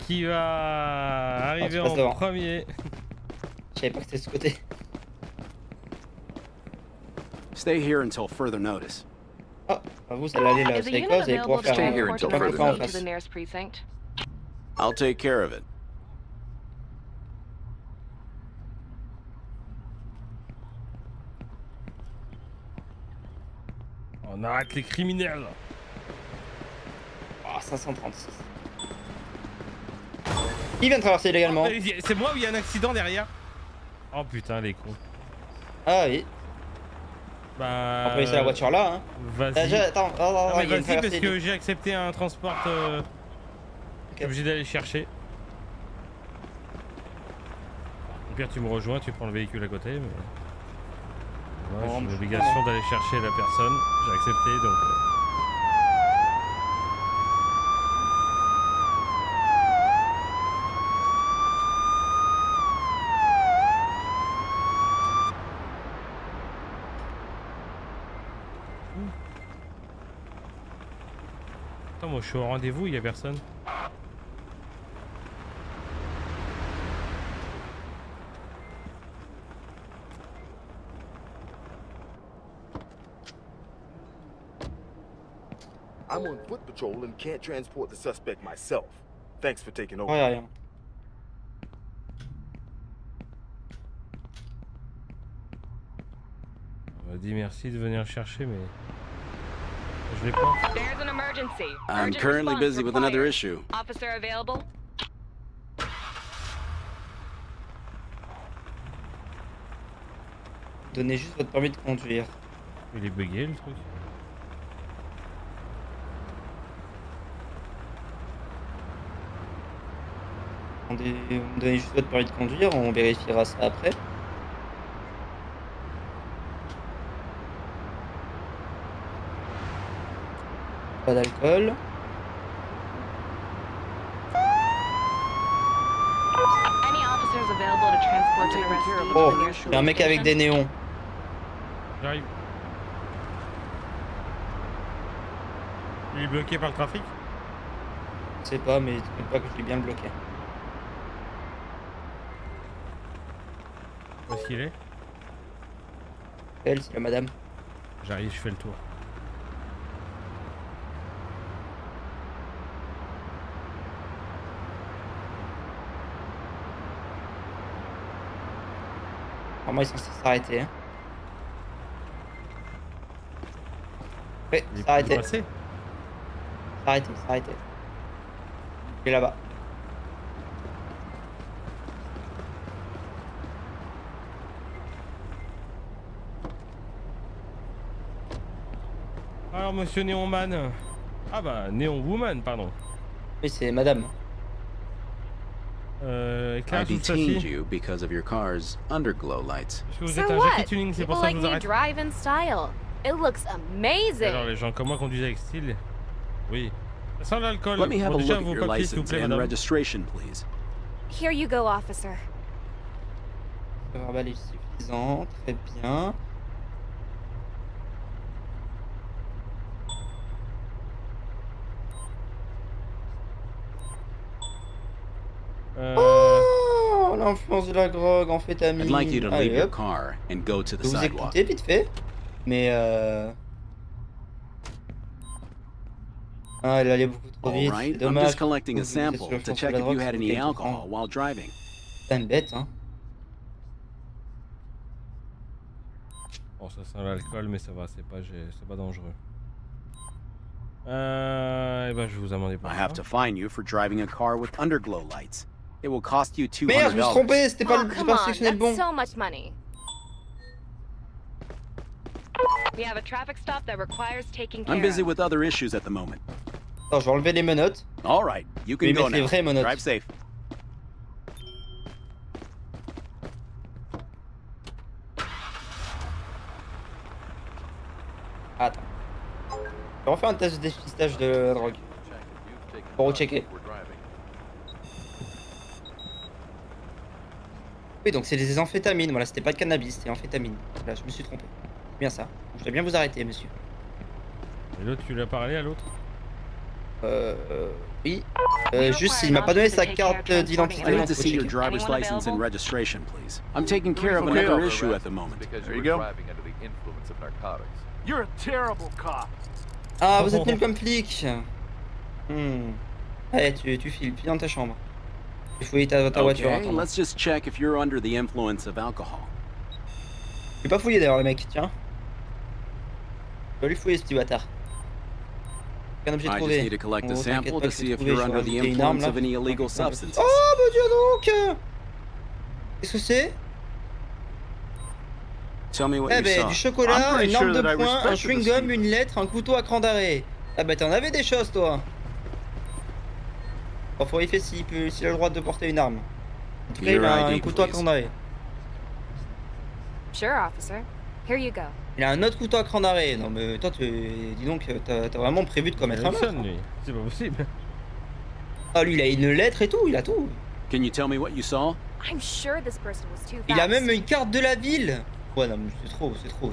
Qui va arriver tu passes en devant. premier? Je savais pas que c'était de ce côté. Stay here until further notice. Ah, vous allez aller là, Is vous a savez unit quoi? Vous allez available pouvoir to faire Stay here un... until transport an further en arrestee to face. the nearest precinct? I'll take care of it. On arrête les criminels. Ah, 536. Il vient de traverser illégalement. C'est moi où il y a un accident derrière? Oh putain, les cons. Ah oui. Bah... On peut laisser la voiture là, hein. Vas-y. Attends, Non, mais il y a une vas-y parce traversée. que j'ai accepté un transport. Je suis obligé d'aller chercher. pire, tu me rejoins, tu prends le véhicule à côté. Mais... Moi, Non, j'ai mais je- l'obligation d'aller chercher la personne. J'ai accepté, donc... Attends, moi je suis au rendez-vous, il y a personne. I'm on foot patrol and can't transport the suspect myself. Thanks for taking over. Ouais, rien. On m'a dit merci de venir chercher, mais... Je l'ai pas. There's an emergency. I'm Urgent currently response busy with another required. issue. Officer available? Donnez juste votre permis de conduire. Il est bugué le truc. Donnez juste votre permis de conduire, on vérifiera ça après. Pas d'alcool. Any officers available to transport an arrestee Oh, to the nearest il y a un mec avec des néons. J'arrive. Il est bloqué par le trafic? Je sais pas, mais t'inquiète pas que je l'ai bien bloqué. Où est-ce qu'il est? Elle, c'est la madame. J'arrive, je fais le tour. Normalement, ils sont censés s'arrêter. Hein. Oui, Il est s'arrêter. passé. S'arrêter, s'arrêter. Il est là-bas. Alors, monsieur Néon Man. Ah bah, Néon Woman, pardon. Oui, c'est madame. I Éclairage sous detained châssis. you because of your car's underglow lights. Est-ce que vous So êtes un what? jockey tuning, c'est pour People ça que like je vous me arrête? drive in style. It looks amazing. Alors, les gens comme moi conduisent avec style. Oui. Ça sent l'alcool. Let me have Bon, a déjà, look at vos your papiers, s'il vous license plaît, and madame. registration, please. Here you go, officer. Le verbal est suffisant, très bien. Oh, l'influence de la drogue, amphétamine. I'd like you to leave Allez, your hop. car and go to Je the vais vous sidewalk. écouter vite fait. Mais ah, elle allait beaucoup trop All vite. right, C'est I'm dommage. just collecting a Vous êtes sur sample le to fond check de la if you drogue, had c'est any quelqu'un qui alcohol prend. while driving. C'est une bête, hein. Bon, ça sent l'alcool, mais ça va, c'est pas dangereux. Et ben, je vais vous amender pour I ça. have to fine you for driving a car with underglow lights. It will cost you $200. Merde, je me suis trompé, c'était pas Oh, le j'ai come pas on. sélectionné le That's bon. so much money. We have a traffic stop that requires taking I'm care busy of. with other issues at the moment. Attends, je vais enlever les menottes. All right, you Je vais can go mettre les now. vraies menottes. Drive safe. Attends. Je vais refaire un test de dépistage de la drogue. Pour rechecker. Oui, donc c'est des amphétamines. Voilà, c'était pas de cannabis, c'était amphétamine. Là, je me suis trompé. C'est bien ça. Je dois bien vous arrêter, monsieur. Et l'autre, tu lui as parlé à l'autre? Oui. Juste, il m'a pas donné sa carte d'identité. I need donc to faut see your checker. driver's Anyone license and available? registration, please. I'm taking care of Okay, another officer. issue at the moment. There you go. You're a terrible cop. Ah, vous êtes nul comme flic. Allez, tu files dans ta chambre. Il faut ta voiture. Okay, Attends. let's just check if you're under the influence of alcohol. Je vais pas fouiller d'ailleurs, le mec. Tiens. Je vais lui fouiller ce petit bâtard. Aucun objet I trouvé. just need to collect a Oh, t'inquiète sample pas to que je see vais if trouver, you're je vais under the rajouter une arme, influence là. of any illegal substances. Oh, bah dis donc. Qu'est-ce que c'est? Tell me what Eh you ben, saw. du I'm chocolat, pretty une arme sure de that I poing, un respected this chewing-gum, people. une lettre, un couteau à cran d'arrêt. Ah bah t'en avais des choses, toi. Bon, faut vérifier s'il a le droit de porter une arme. En tout cas, il Your a un ID, couteau à please. cran d'arrêt. Sure, officer. Here you go. Il a un autre couteau à cran d'arrêt. Non mais toi, dis donc, t'as vraiment prévu de commettre un meurtre. Personne, lui. C'est pas possible. Ah lui, il a une lettre et tout, il a tout. Can you tell me what you saw? I'm sure this person was too fast. Il a même une carte de la ville. Ouais, non mais c'est trop.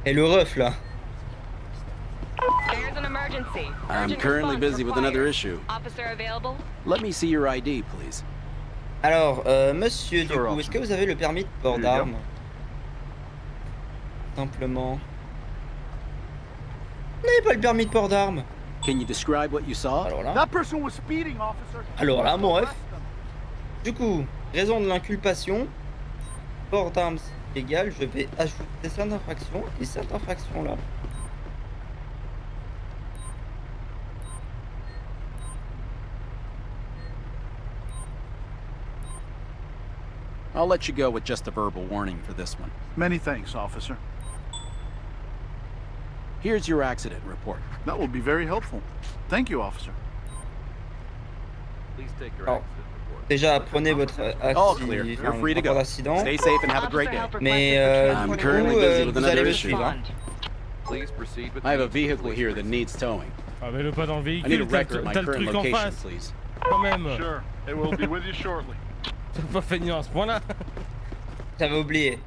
Et le ref là. There's an emergency. I'm Urgent currently response busy with another required. issue. Officer available? Let me see your ID, please. Alors, monsieur, du Sure, coup, est-ce que vous avez le permis de port Here you go. d'armes? Simplement. Vous n'avez pas le permis de port d'armes? Can you describe what you saw? Alors là. That person was speeding, officer. Alors là, mon ref. Arrest them. Du coup, raison de l'inculpation, port d'armes légal, je vais ajouter cette infraction et cette infraction là. I'll let you go with just a verbal warning for this one. Many thanks, officer. Here's your accident report. That will be very helpful. Thank you, officer. Please take your Oh. accident report. Déjà, prenez votre All clear. You're free to go. d'accident. Stay safe and have a great Officer day. help Mais requested for I'm du transport currently coup, busy with vous another allez me issue. suivre. Hein. Please proceed with I have a the vehicle police here that racer. needs towing. Ah, mets-le pas dans le I need a véhicule, record of my t'as le current truc en location, face, please. quand même. Sure, it will be with you shortly. T'es pas feignant à ce point-là. J'avais oublié.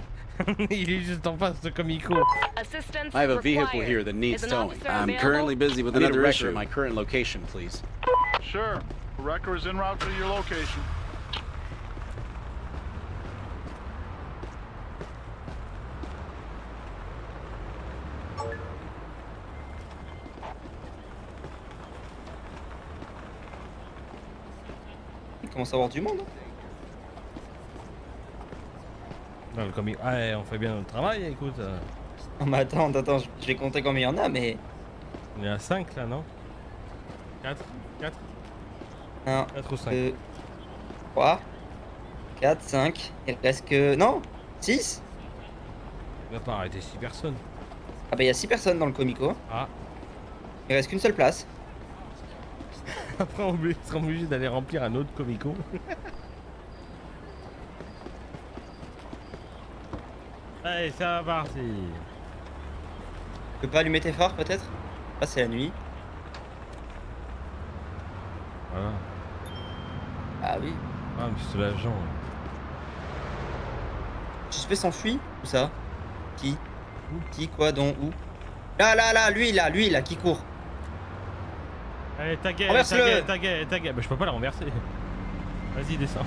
Il est juste en face de Comico. Assistance I have a vehicle required. here that needs Is an towing. officer I'm available? currently busy with I need a another record issue. of My current location, please. Sure, the wrecker is en route to your location. Il commence à avoir du monde. Hein. Dans le comic. Ah, on fait bien notre travail, écoute. Non mais attends, je vais compter combien il y en a, mais... On est à 5 là, non 4 1, 4 ou 5 2, 3, 4, 5, il reste que... Non 6. On va pas arrêter 6 personnes. Ah bah il y a 6 personnes dans le Comico. Ah. Il reste qu'une seule place. Après, on sera obligé d'aller remplir un autre Comico. Allez, ça va partir. Tu peux pas allumer tes phares peut-être? Ah c'est la nuit. Voilà. Ah oui. Ah, mais c'est l'agent. Suspect s'enfuit? Où ça? Qui? Qui, quoi, dont, où? Là, lui là, qui court. Allez, taguez, Renverse-le. taguez. Bah, je peux pas la renverser. Vas-y, descends.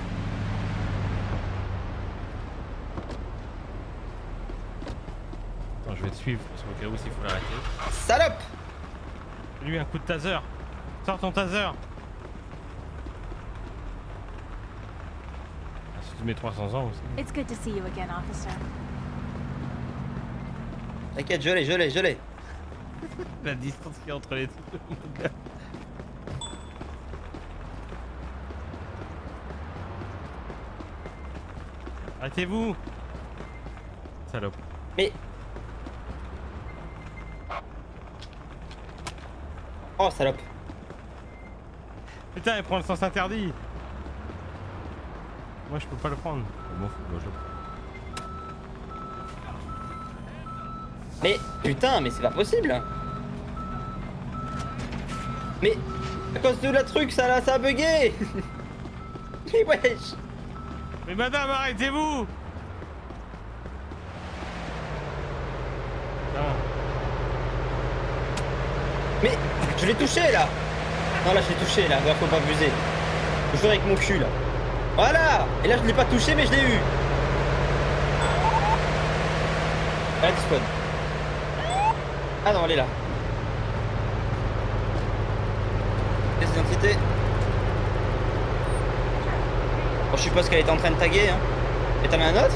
Attends, je vais te suivre, parce qu'au cas où, s'il faut l'arrêter. Salope! Lui, un coup de taser. Sors ton taser. Ah, si tu mets 300 ans aussi. It's good to see you again, officer. T'inquiète, je l'ai. La distance qu'il y a entre les deux, mon gars. Arrêtez-vous. Salope. Mais... Oh, salope. Putain, il prend le sens interdit. Moi, je peux pas le prendre. Bon, moi, je... Mais, putain, mais c'est pas possible. Mais, à cause de la truc, ça a bugué. Mais wesh. Mais madame, arrêtez-vous. Ah. Mais, je l'ai touché, là. Non, là, je l'ai touché, là. Faut pas abuser. Je joue avec mon cul, là. Voilà. Et là, je l'ai pas touché, mais je l'ai eu. Elle spawn. Ah non, elle est là. Pièce d'identité. Bon, je suppose qu'elle était en train de taguer, hein. Et t'en as un autre?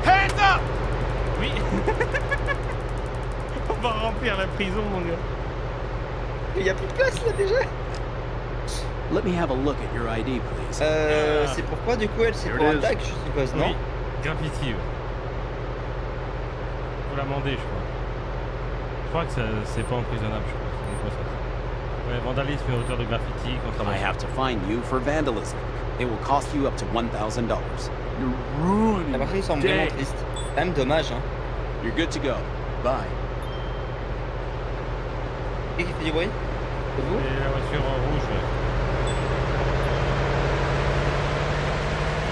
Hands up. Oui. On va remplir la prison, mon gars. Il y a plus de place, là, déjà. Let me have a look at your ID, please. C'est pourquoi, du coup, elle s'est Here pour it un is. tag, je suppose, non? Oui. Graffiti, ouais. Faut l'amender, je crois. Je crois que c'est pas emprisonnable, je crois. C'est quoi ça? Ouais, vandalisme et auteur de graffiti, I contravention. have to fine you for vandalism. It will cost you up to $1,000. You're ruining La personne semble my day. vraiment triste. Quand même dommage, hein. You're good to go. Bye. Qui fait du bruit? C'est vous? Et la voiture rouge.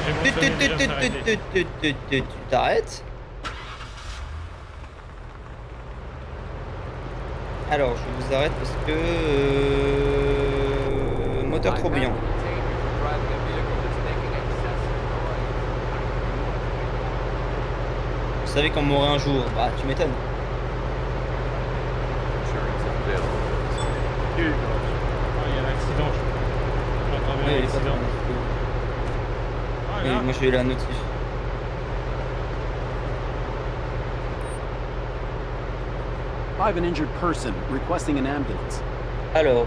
J'ai mon sonnet déjà s'arrêter. Tu t'arrêtes? Alors, je vous arrête parce que... moteur trop brillant. Vous savez qu'on mourrait un jour. Bah, tu m'étonnes. Ah, il y a l'accident. J'entends bien Oui, il est pas l'accident. trop- Ah, Oui, là. moi j'ai eu la notif. I have an injured person requesting an ambulance. Alors,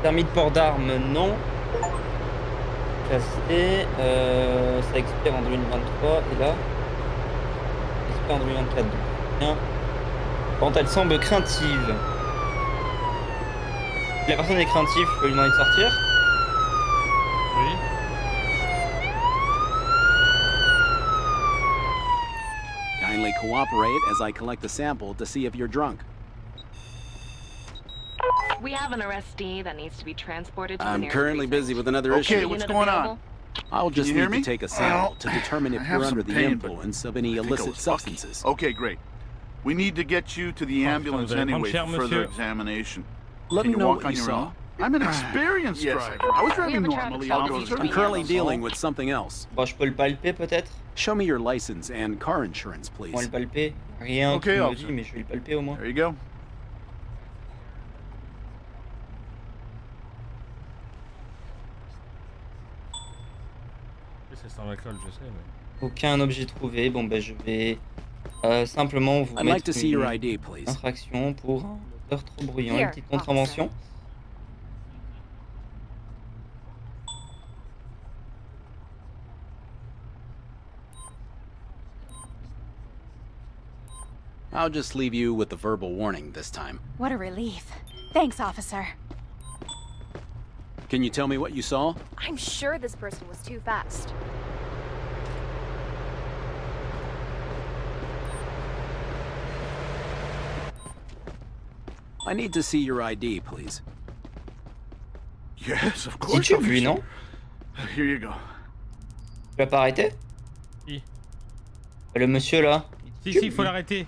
permis de port d'armes, non. Casté. Ça expire en 2023. Et là, ça expire en 2024. Donc, bien. Quand elle semble craintive. Si la personne est craintive, je peux lui demander de sortir. Oui. Kindly cooperate as I collect a sample to see if you're drunk. We have an arrestee that needs to be transported to the I'm nearest currently precinct. busy with another Okay, issue. what's Unit going on? available? I'll just you hear need me? to take a sample to determine I if have you're some under the pain, but influence of any I think I illicit was lucky. substances. Okay, great. We need to get you to the Oh, ambulance vous allez prendre anyway cher, for further monsieur. examination. Let Can me you know walk what on you your saw. own? I'm an experienced Yes, driver. I was We driving have a traffic normally, stop. officer. I'm currently dealing with something else. Bon, je peux le palper peut-être? Show me your license and car insurance, Moi please. le palper. Rien Ok, qui me le officer. dit, mais je vais le palper au moins. There you go. Ça sent l'alcool, je sais, mais. Aucun objet trouvé. Bon, ben je vais simplement vous I'd like mettre to see your une ID, please. infraction pour un moteur trop bruyant. Une Here, petite contravention. I'll just leave you with the verbal warning this time. What a relief. Thanks, officer. Can you tell me what you saw? I'm sure this person was too fast. I need to see your ID, please. Yes, of Si course, tu as vu, officer. non? Here you go. Tu l'as pas arrêté? Qui? Le monsieur là. Si, il faut l'arrêter.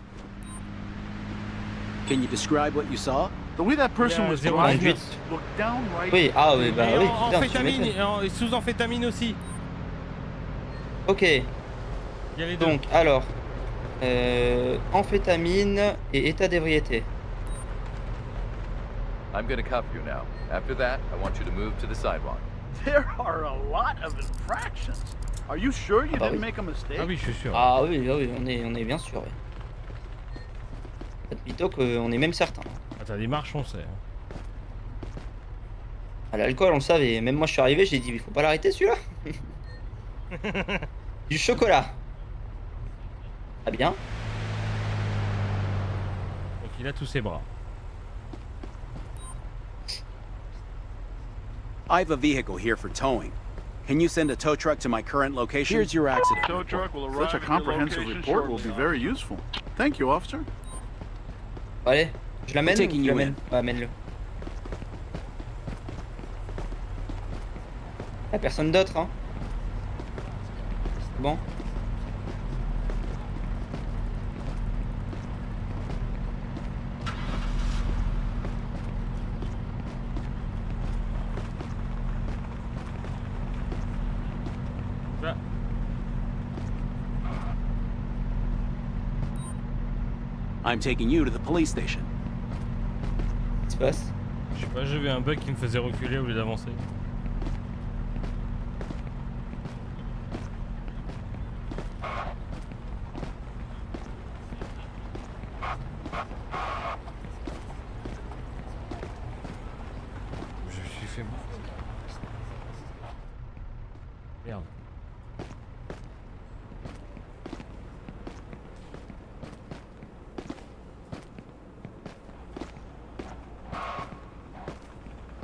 Can you describe what you saw? The way that person Yeah, was zéro driving conduite. looked downright... Oui, ah oui, bah Et oui, en putain, tu amphétamine, m'étonnes. et sous amphétamine aussi. Ok, Il y a les deux. donc alors, amphétamine et état d'ébriété. I'm gonna cuff you now. After that, I want you to move to the sidewalk. There are a lot of infractions. Are you sure you Ah bah didn't oui. make a mistake? Ah oui, je suis sûr. Ah oui, on est bien sûr. Oui. Pas de mytho qu'on est même certain. Ah, t'as des marches, on sait. hein. À l'alcool, on le savait. Même moi, je suis arrivé, j'ai dit, il faut pas l'arrêter celui-là. Du chocolat. Ah bien. Donc il a tous ses bras. I have a vehicle here for towing. Can you send a tow truck to my current location? Here's your accident. Tow report. truck will arrive Such a at your comprehensive location report will shortly. be very useful. Thank you, officer. Allez, je l'amène ou Taking tu you l'amènes? Ouais, amène-le. Y'a personne d'autre, hein? Bon. Là. I'm taking you to the police station. Qu'est-ce qui se passe? Je sais pas, j'ai vu un bug qui me faisait reculer au lieu d'avancer. Je suis fait moi. Merde.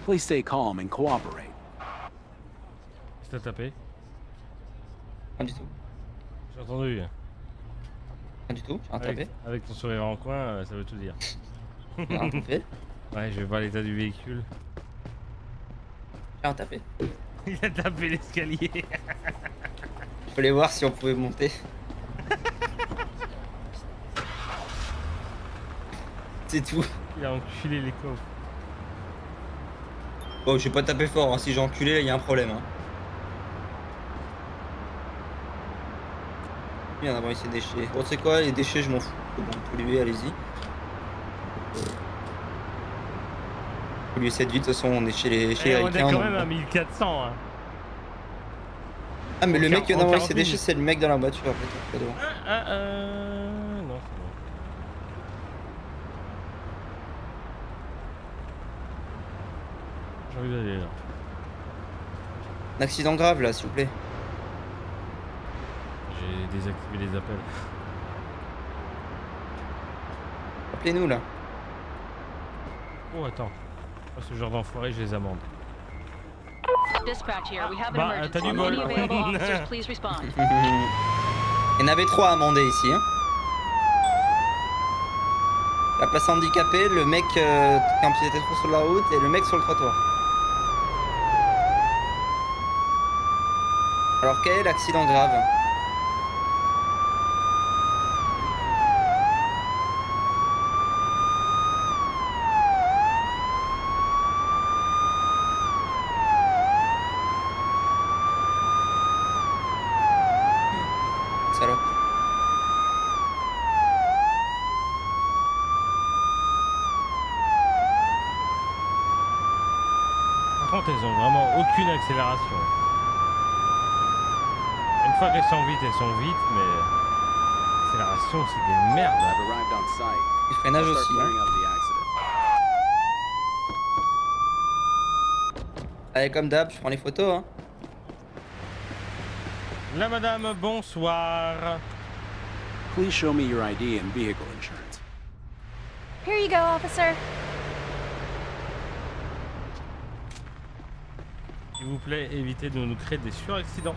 Please stay calm and cooperate. Qu'est-ce que t'as tapé? Rien du tout. J'ai entendu. Rien du tout, j'ai rien tapé. Avec ton sourire en coin, ça veut tout dire. J'ai rien tapé. Ouais, je vais voir l'état du véhicule. J'ai rien tapé. Il a tapé l'escalier. Je voulais voir si on pouvait monter. C'est tout. Il a enculé les coffres. Bon, je vais pas taper fort, hein. Si j'ai enculé, il y a un problème. Hein. Il y en a marre, ces déchets. Bon, tu sais quoi, les déchets, je m'en fous. C'est bon, polluer, allez-y. Polluer cette vie, de toute façon, on est chez les On est ricains, quand donc même bon. à 1400. Hein. Ah, mais le mec qui a envoyé ses 40 000. déchets, c'est le mec dans la voiture, en fait. Pas devant. Non, c'est bon. J'ai envie d'aller là. Un accident grave, là, s'il vous plaît. J'ai désactivé les appels. Appelez-nous, là. Oh, attends. Oh, ce genre d'enfoiré, je les amende. Dispatch here. We have an Bah, emergency. t'as du bol. Any available officers, please respond. Il y en avait 3 à amender ici. Hein. La place handicapée, le mec qui empiétait trop sur la route et le mec sur le trottoir. Alors quel est l'accident grave? Salope. Par contre, elles ont vraiment aucune accélération. Une fois qu'elles sont vite, mais l'accélération, c'est des merdes. I've arrived on site. Il freinage I'll start aussi. clearing Hein. up the accident. Allez, comme d'hab, je prends les photos. Hein. La madame, bonsoir. Please show me your ID and vehicle insurance. Here you go, officer. S'il vous plaît, évitez de nous créer des suraccidents.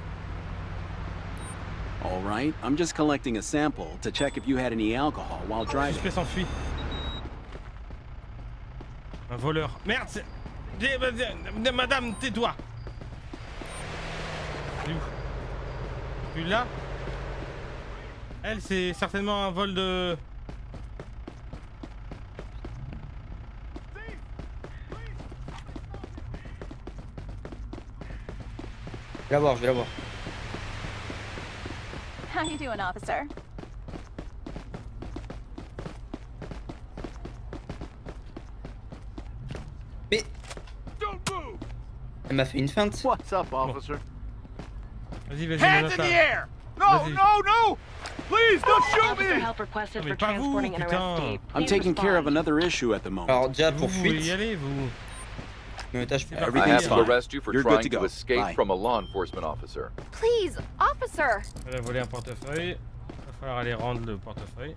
All right, I'm just collecting a sample to check if you had any alcohol while Le driving. suspect s'enfuit. Un voleur. Merde, c'est... Madame, tais-toi. Elle est où? Lui là? Elle, c'est certainement un vol de... Je vais la voir, je vais la voir. How you doing, officer? Mais... Elle m'a fait une feinte. What's up, officer? Vas-y, vas-y, Hands in Jonathan. the air! No, Vas-y. no, no! Please don't shoot Officer me! help requested Mais for pas vous, transporting an putain. arrestee. I'm Please taking care of respond. another issue at the moment. Alors déjà, Vous pour voulez y fuite, aller, vous? mais je peux pas I Everything's have to fine. arrest you for You're good trying to go. to escape Bye. from a law enforcement officer. Please, officer! Elle a volé un portefeuille. Il va falloir aller rendre le portefeuille.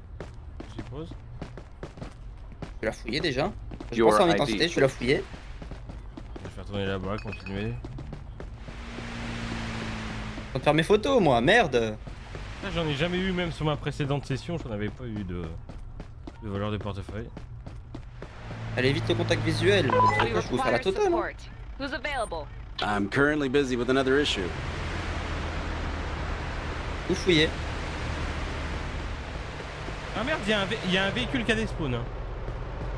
Je suppose. je vais la fouiller déjà. Je Your pense en ID. intensité, je vais la fouiller. Je vais faire tourner là-bas, continuer. Je vais faire mes photos, moi, merde. Là, j'en ai jamais eu, même sur ma précédente session, j'en avais pas eu de voleur de portefeuille. Allez vite au contact visuel. We Je vais vous faire la require totale. Hein. support. Who's available? I'm currently busy with another issue. Vous fouillez. Ah merde, il y a un véhicule qui a des spawns hein,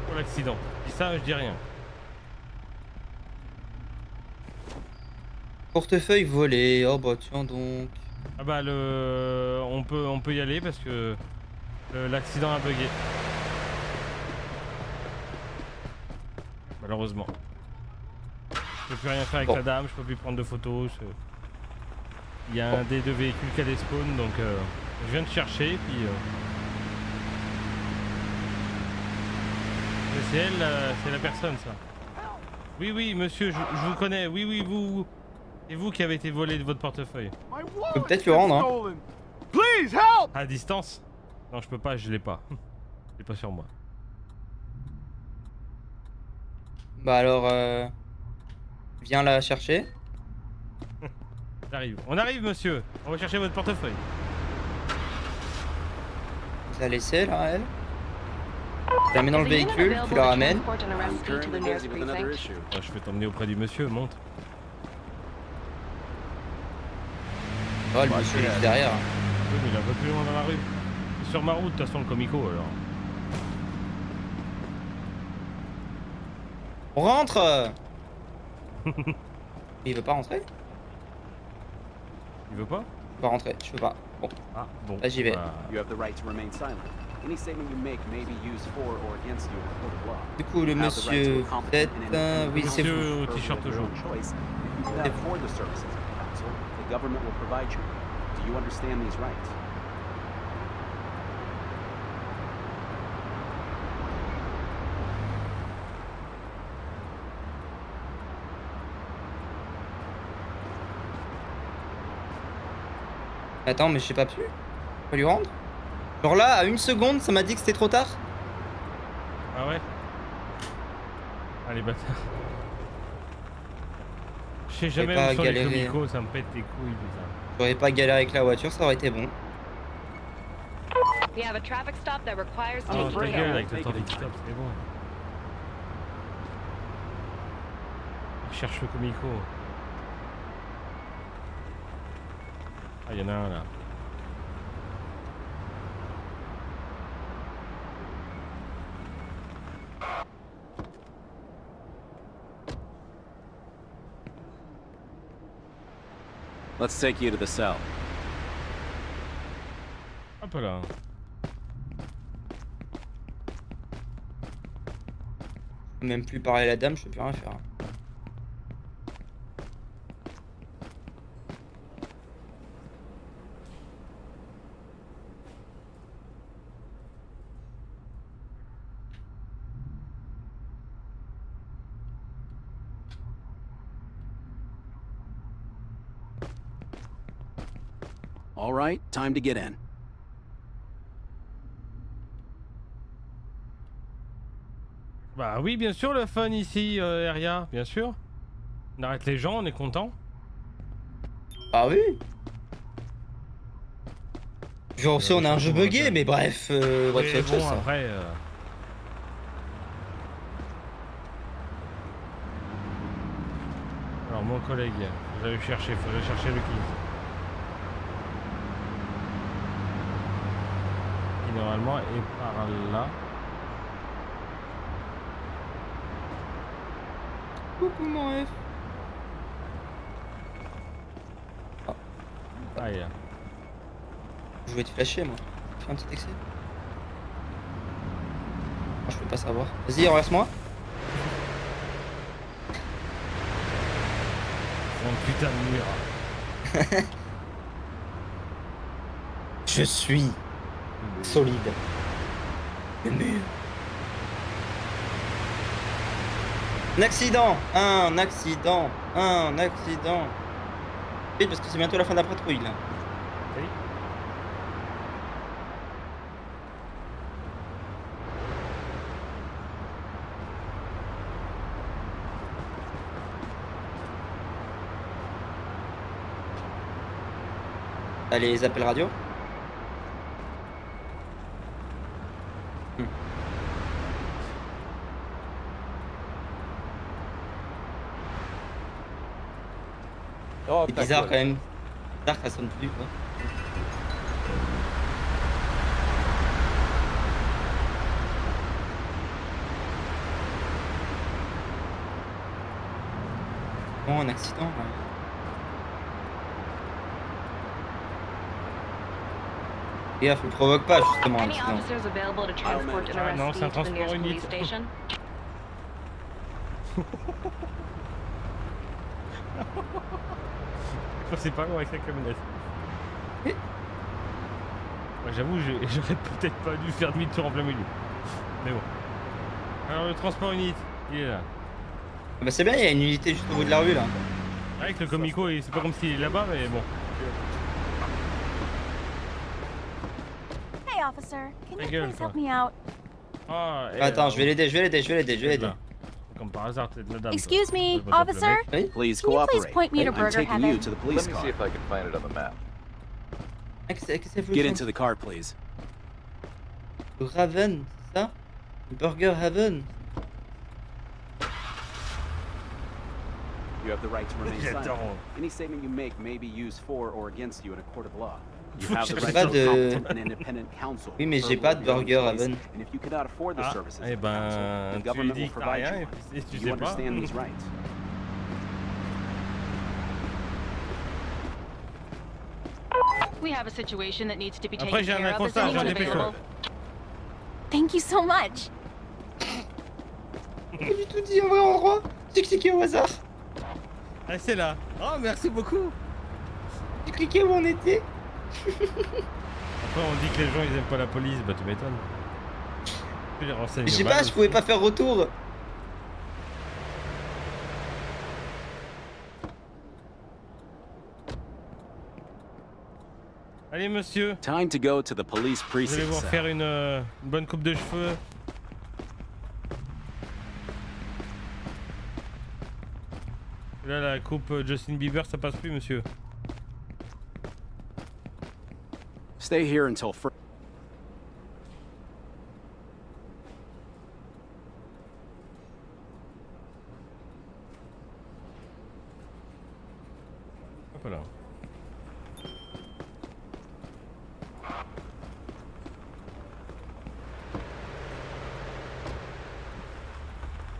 pour l'accident. Et ça, je dis rien. Portefeuille volé. Oh bah tiens donc. Ah bah on peut y aller parce que l'accident a bugué. Malheureusement. Je peux plus rien faire avec Bon. la dame, je peux plus prendre de photos. Il y a un des deux véhicules qui a des spawns, donc je viens de chercher, puis... Mais c'est elle, c'est la personne, ça. Oui, oui, monsieur, je vous connais. Oui, oui, vous... C'est vous qui avez été volé de votre portefeuille. My Je peux wallet's peut-être le been rendre. Hein. stolen. Please help! À distance? Non, je peux pas, je l'ai pas. Je l'ai pas sur moi. Bah alors, viens la chercher. J'arrive. On arrive, monsieur. On va chercher votre portefeuille. te la laisser là, elle. Tu la mets dans le Is a unit véhicule, available tu la to ramènes. transport an I'm arrestee to the currently nearest busy with another precinct? issue. Je vais t'emmener auprès du monsieur, monte. Oh, le monsieur il est derrière. Oui, mais il est un peu plus loin dans la rue. C'est sur ma route, de toute façon, le comico alors. On rentre. Il veut pas rentrer? Il veut pas? Je peux pas rentrer, je peux pas. Bon, Ah, bon. là j'y vais. Bah, You have the right to remain silent. Any statement you make may be used for or against you in a court of law. Du coup, le You have the right to monsieur, a vous competent êtes... and independent oui, c'est counsel Monsieur vous. au preferably t-shirt of your own jaune. choice. If you cannot afford the services of counsel, the government will provide you. Do you understand these rights? Attends, mais j'ai pas pu. Faut lui rendre. Genre là, à 1 seconde, ça m'a dit que c'était trop tard. Ah ouais? Allez, bâtard. Je sais jamais pas où sont les galérer. comicos, ça me pète les couilles, putain. J'aurais pas galéré avec la voiture, ça aurait été bon. We have a traffic stop that requires Ah, taking ta care gueule of. avec le temps stop, c'est bon. Il cherche le comico. Ah, y'en a un là. Let's take you to the cell. Hop là. Je peux même plus parler à la dame, je peux plus rien faire. All right, time to get in. Bah oui, bien sûr, le fun ici, Eria, bien sûr. On arrête les gens, on est content. Ah oui. Genre aussi on a un jeu bugué, mais bref, bref, Et c'est autre bon, chose, ça. après... Alors mon collègue, faut aller chercher le 15. Qui normalement est par là. Coucou mon ref. Aïe. Je vais te flasher moi. Fais un petit excès. Je peux pas savoir. Vas-y, renverse-moi. Mon putain de mur. Je suis solide. Le mur. Un accident. Un accident. Un accident. Vite parce que c'est bientôt la fin de la patrouille là. Oui. T'as les appels radio? Oh, C'est bizarre quand même. Bizarre que ça sonne plus quoi. Bon, un accident là. Et gaffe, le provoque pas justement Any l'accident. officers available to transport an Ah non, c'est un arrestee to the transport nearest unique. police station? C'est pas loin avec la camionnette. Ouais, j'avoue, j'aurais peut-être pas dû faire demi-tour en plein milieu. Mais bon. Alors le transport unité, il est là. Bah c'est bien, il y a une unité juste au bout de la rue là. Avec le comico, c'est pas comme s'il est là-bas, mais bon. Hey, officer. Can Ta you gueule, please toi. help me out? Ah, et Attends, je vais l'aider. là. Comme par hasard, peut-être la dame. Excuse quoi. me, Je vais pas t'appeler le officer? mec. Please Can you please cooperate. point me to I'm Burger taking Heaven? you to the police Let me car. see if I can find it on the map. Qu'est-ce que c'est Get into the car, please. Le Raven, c'est ça? Le Burger Haven. You have the right to remain silent. J'adore. Any statement you make may be used for or against you in a court of law. You have the J'ai right pas to a de- competent and independent counsel. Oui, mais j'ai preferably pas de of your own Burger choice, Haven. And if you cannot afford the Ah, services eh of the council, ben, the tu government dis will que t'as provide rien you et one. puis tu Do sais you pas. understand these rights? We have a situation that needs to be Après, taken j'ai un care of. Is constat, anyone j'en dépêche-toi. available? Thank you so much. Pas du tout dit au vrai endroit. J'ai cliqué au hasard. Ah, c'est là. Oh, merci beaucoup. J'ai cliqué où on était. Après, on dit que les gens ils aiment pas la police, bah tu m'étonnes. Tu les renseignes. Je sais mal pas, je aussi. pouvais pas faire retour. Allez, monsieur, Time to go to the police vous allez precinct vous cell. refaire une bonne coupe de cheveux. Là, la coupe Justin Bieber, ça passe plus, monsieur. Stay here until fur- Hop là.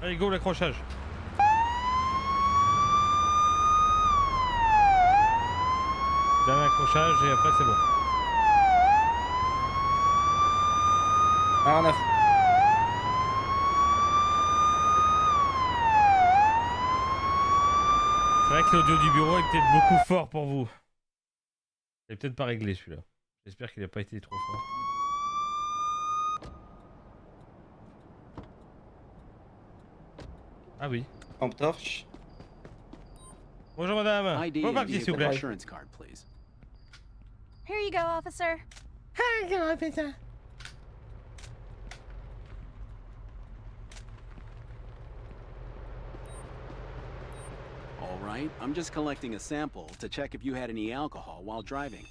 Allez, go l'accrochage. Dernier accrochage et après c'est bon. Rien à foutre. C'est vrai que l'audio du bureau est peut-être beaucoup fort pour vous. Il est peut-être pas réglé celui-là. J'espère qu'il n'a pas été trop fort. Ah oui. Lampe torche. Bonjour madame. ID Vos and papiers s'il vous vehicle plaît. insurance card, please. Here you go, officer. All right, I'm just collecting a sample to check if you had any alcohol while driving.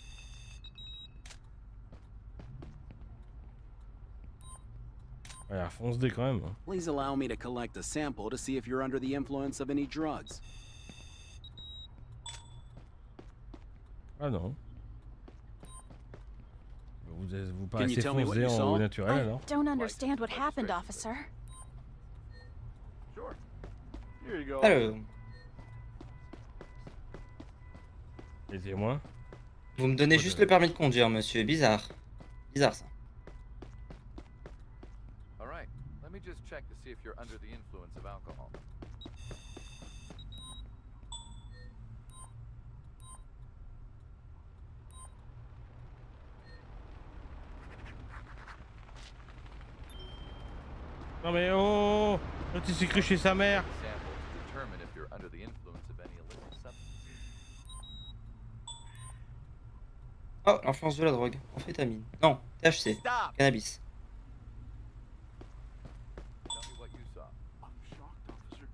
Ouais, fonce-dé quand même. Please allow me to collect a sample to see if you're under the influence of any drugs. Ah non. Vous Can you paraissez tell me what foncé you en saw? eau naturelle I alors. don't understand what happened, officer. Sure. Here you go. Alors, Les témoins. vous me donnez juste le permis de conduire, monsieur. Bizarre. Bizarre ça. All right. Let me just check to see if you're under the influence of alcohol. Non mais oh, l'autre il s'est cru chez sa mère. Sample to determine if you're under the influence of any illicit substance. Oh, l'influence de la drogue. Amphétamine. Non, THC. Stop! Cannabis. Tell me what you saw. I'm shocked, officer.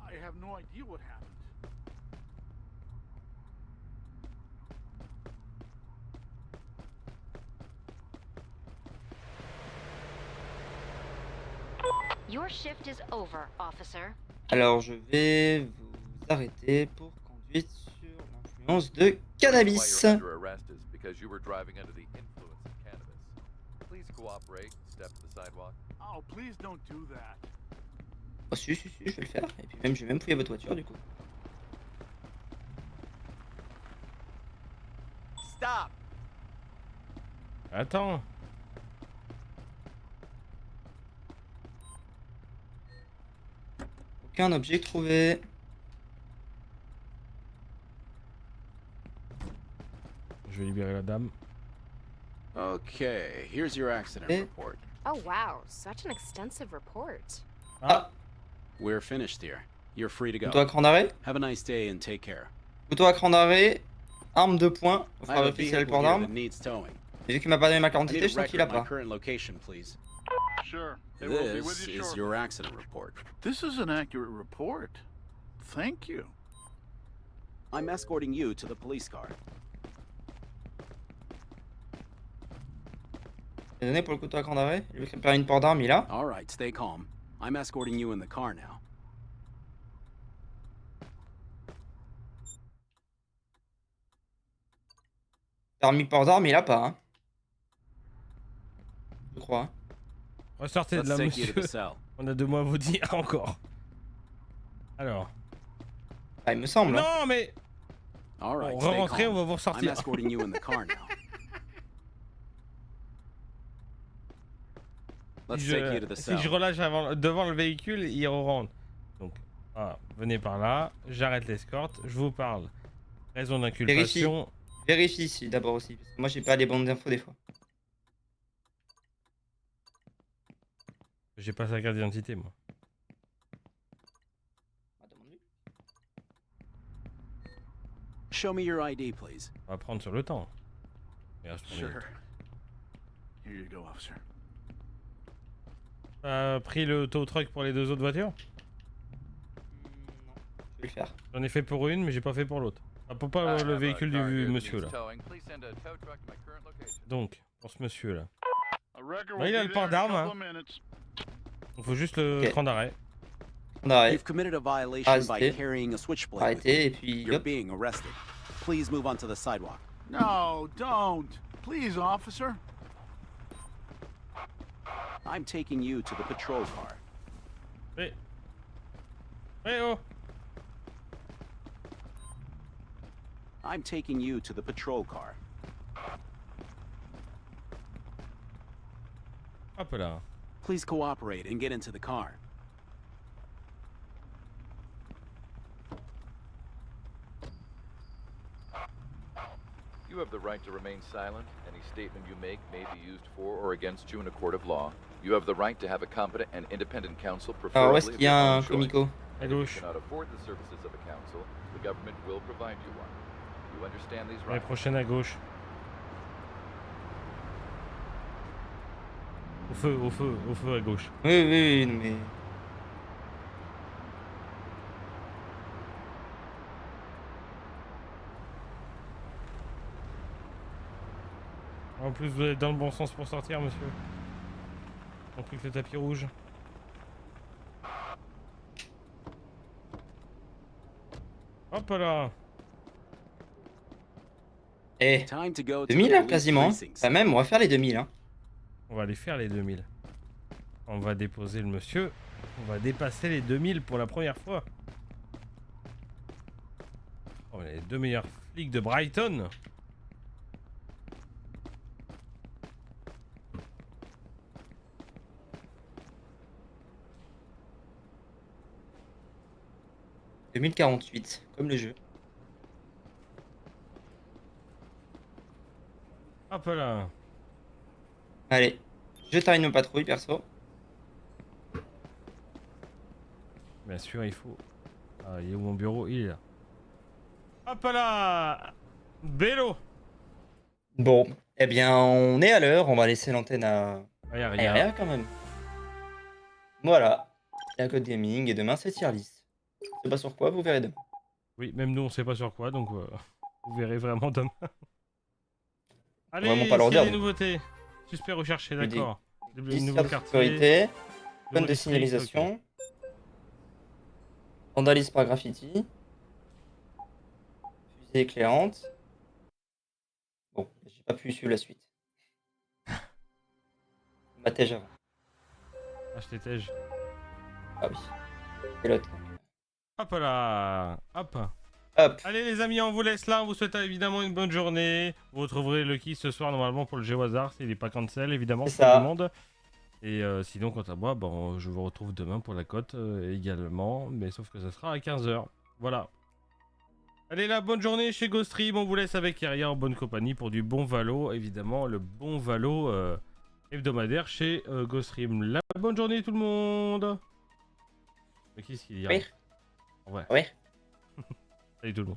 I have no idea what happened. Your shift is over, officer. Alors, je vais vous arrêter pour conduite sur l'influence de cannabis. Why you're under arrest is because you were driving under the influence of cannabis. Please cooperate. Step to the sidewalk. Oh, please don't do that. Oh, si, je vais le faire. Et puis même, je vais même fouiller votre voiture du coup. Stop! Attends. Aucun objet trouvé. Je vais libérer la dame. Okay, here's your accident Eh? report. Oh wow, such an extensive report. Ah, We're finished here. You're free to couteau à go. cran d'arrêt. Have a nice day and take care. Couteau à cran d'arrêt. Arme de poing. On I fera have a vérifier si elle a le vehicle port here that d'arme. needs towing. Et vu qu'il m'a pas donné ma carte I need d'identité, a je sens qu'il record a of my pas. current location, please. Sure. It will be with This you is shortly. your accident report. This is an accurate report. Thank you. I'm escorting you to the police car. J'ai donné pour le couteau à cran d'arrêt. Il veut récupérer une porte d'arme, il a. All right, stay calm. I'm escorting you in the car now. T'as remis port d'arme, il a pas. Hein. Je crois. Ressortez de Let's là, take you to monsieur. the cell. On a 2 mois à vous dire encore. Alors. Ah, il me semble. Hein. Non, mais. All right, Bon, stay re-rentrez, on calm. va vous I'm ressortir. escorting you in the car now. Let's Si take you to the si cell. je relâche devant le véhicule, il rentre. Donc, voilà, venez par là, j'arrête l'escorte, je vous parle. Raison d'inculpation. Vérifie ici d'abord aussi. Parce que moi, j'ai pas les bonnes infos des fois. J'ai pas sa carte d'identité, moi. Ah, demande-lui. Show me your ID, please. On va prendre sur le temps. Il reste combien de Sure. temps? Here you go, officer. T'as pris le tow truck pour les 2 autres voitures? Non, je vais le faire. J'en ai fait pour une, mais j'ai pas fait pour l'autre. Ah, pour pas le véhicule du monsieur là. Donc, pour ce monsieur là. A wrecker Bah, will il a be le there port in a d'armes, couple hein. of minutes. Il faut juste le Ok. cran d'arrêt. On arrête. You've committed a violation by Arrêtez. carrying a switchblade with Arrêtez you. et puis You're hop. being arrested. Please move onto the sidewalk. No, don't. Please, officer. I'm taking you to the patrol car. Eh. Eh oh. I'm taking you to the patrol car. Hop là. Please cooperate and get into the car. You have the right to remain silent. Any statement you make may be used for or against you in a court of law. You have the right to have a competent and independent counsel, Alors, où est-ce preferably of qu'il y a your un own choice. comico? À And if you gauche. cannot afford the services of a counsel, the government will provide you one. You understand these La rights? prochaine à gauche. Au feu à gauche. Oui, oui, oui, mais. En plus, vous êtes dans le bon sens pour sortir, monsieur. En plus que le tapis rouge. Hop là. Eh, Time to go to 2000 the hein, police quasiment. precincts. Enfin, même, on va faire les 2000. Hein. On va aller faire les 2000. On va déposer le monsieur. On va dépasser les 2000 pour la première fois. On est les 2 meilleurs flics de Brighton. « 2048, comme le jeu. Hop là. Allez, je taille nos patrouilles perso. Bien sûr, il faut. Ah, il est où mon bureau? Il est là. Hop là. Bélo. Bon, eh bien, on est à l'heure. On va laisser l'antenne à Regarde, Aérea regarde. quand même. Voilà, la Code Gaming. Et demain, c'est tier list. Je sais pas sur quoi, vous verrez demain. Oui, même nous, on sait pas sur quoi, donc vous verrez vraiment demain. Allez, Vraiment pas leur s'il y a dire, des donc. nouveautés. Suspect recherché, Je dis, d'accord. Des Disque nouveaux de quartiers. sécurité, nouveaux zone de districts, signalisation, ok. vandalisme par graffiti, fusée éclairante. Bon, j'ai pas pu suivre la suite. Matège avant. Acheter-tège. Ah oui. Et l'autre. Hop là. Hop. Hop. Allez les amis, on vous laisse là, on vous souhaite évidemment une bonne journée. Vous retrouverez Lucky ce soir normalement pour le jeu au hasard, s'il n'est pas cancel évidemment, C'est pour tout ça. le monde. Et sinon quant à moi, bon, je vous retrouve demain pour la cote également, mais sauf que ça sera à 15 h. Voilà. Allez là, bonne journée chez GoStream, on vous laisse avec Yaria en bonne compagnie pour du bon valo, évidemment le bon valo hebdomadaire chez GoStream. La bonne journée tout le monde. Mais qu'est-ce qu'il y a? Oui. Ouais. Ouais. Salut tout le monde.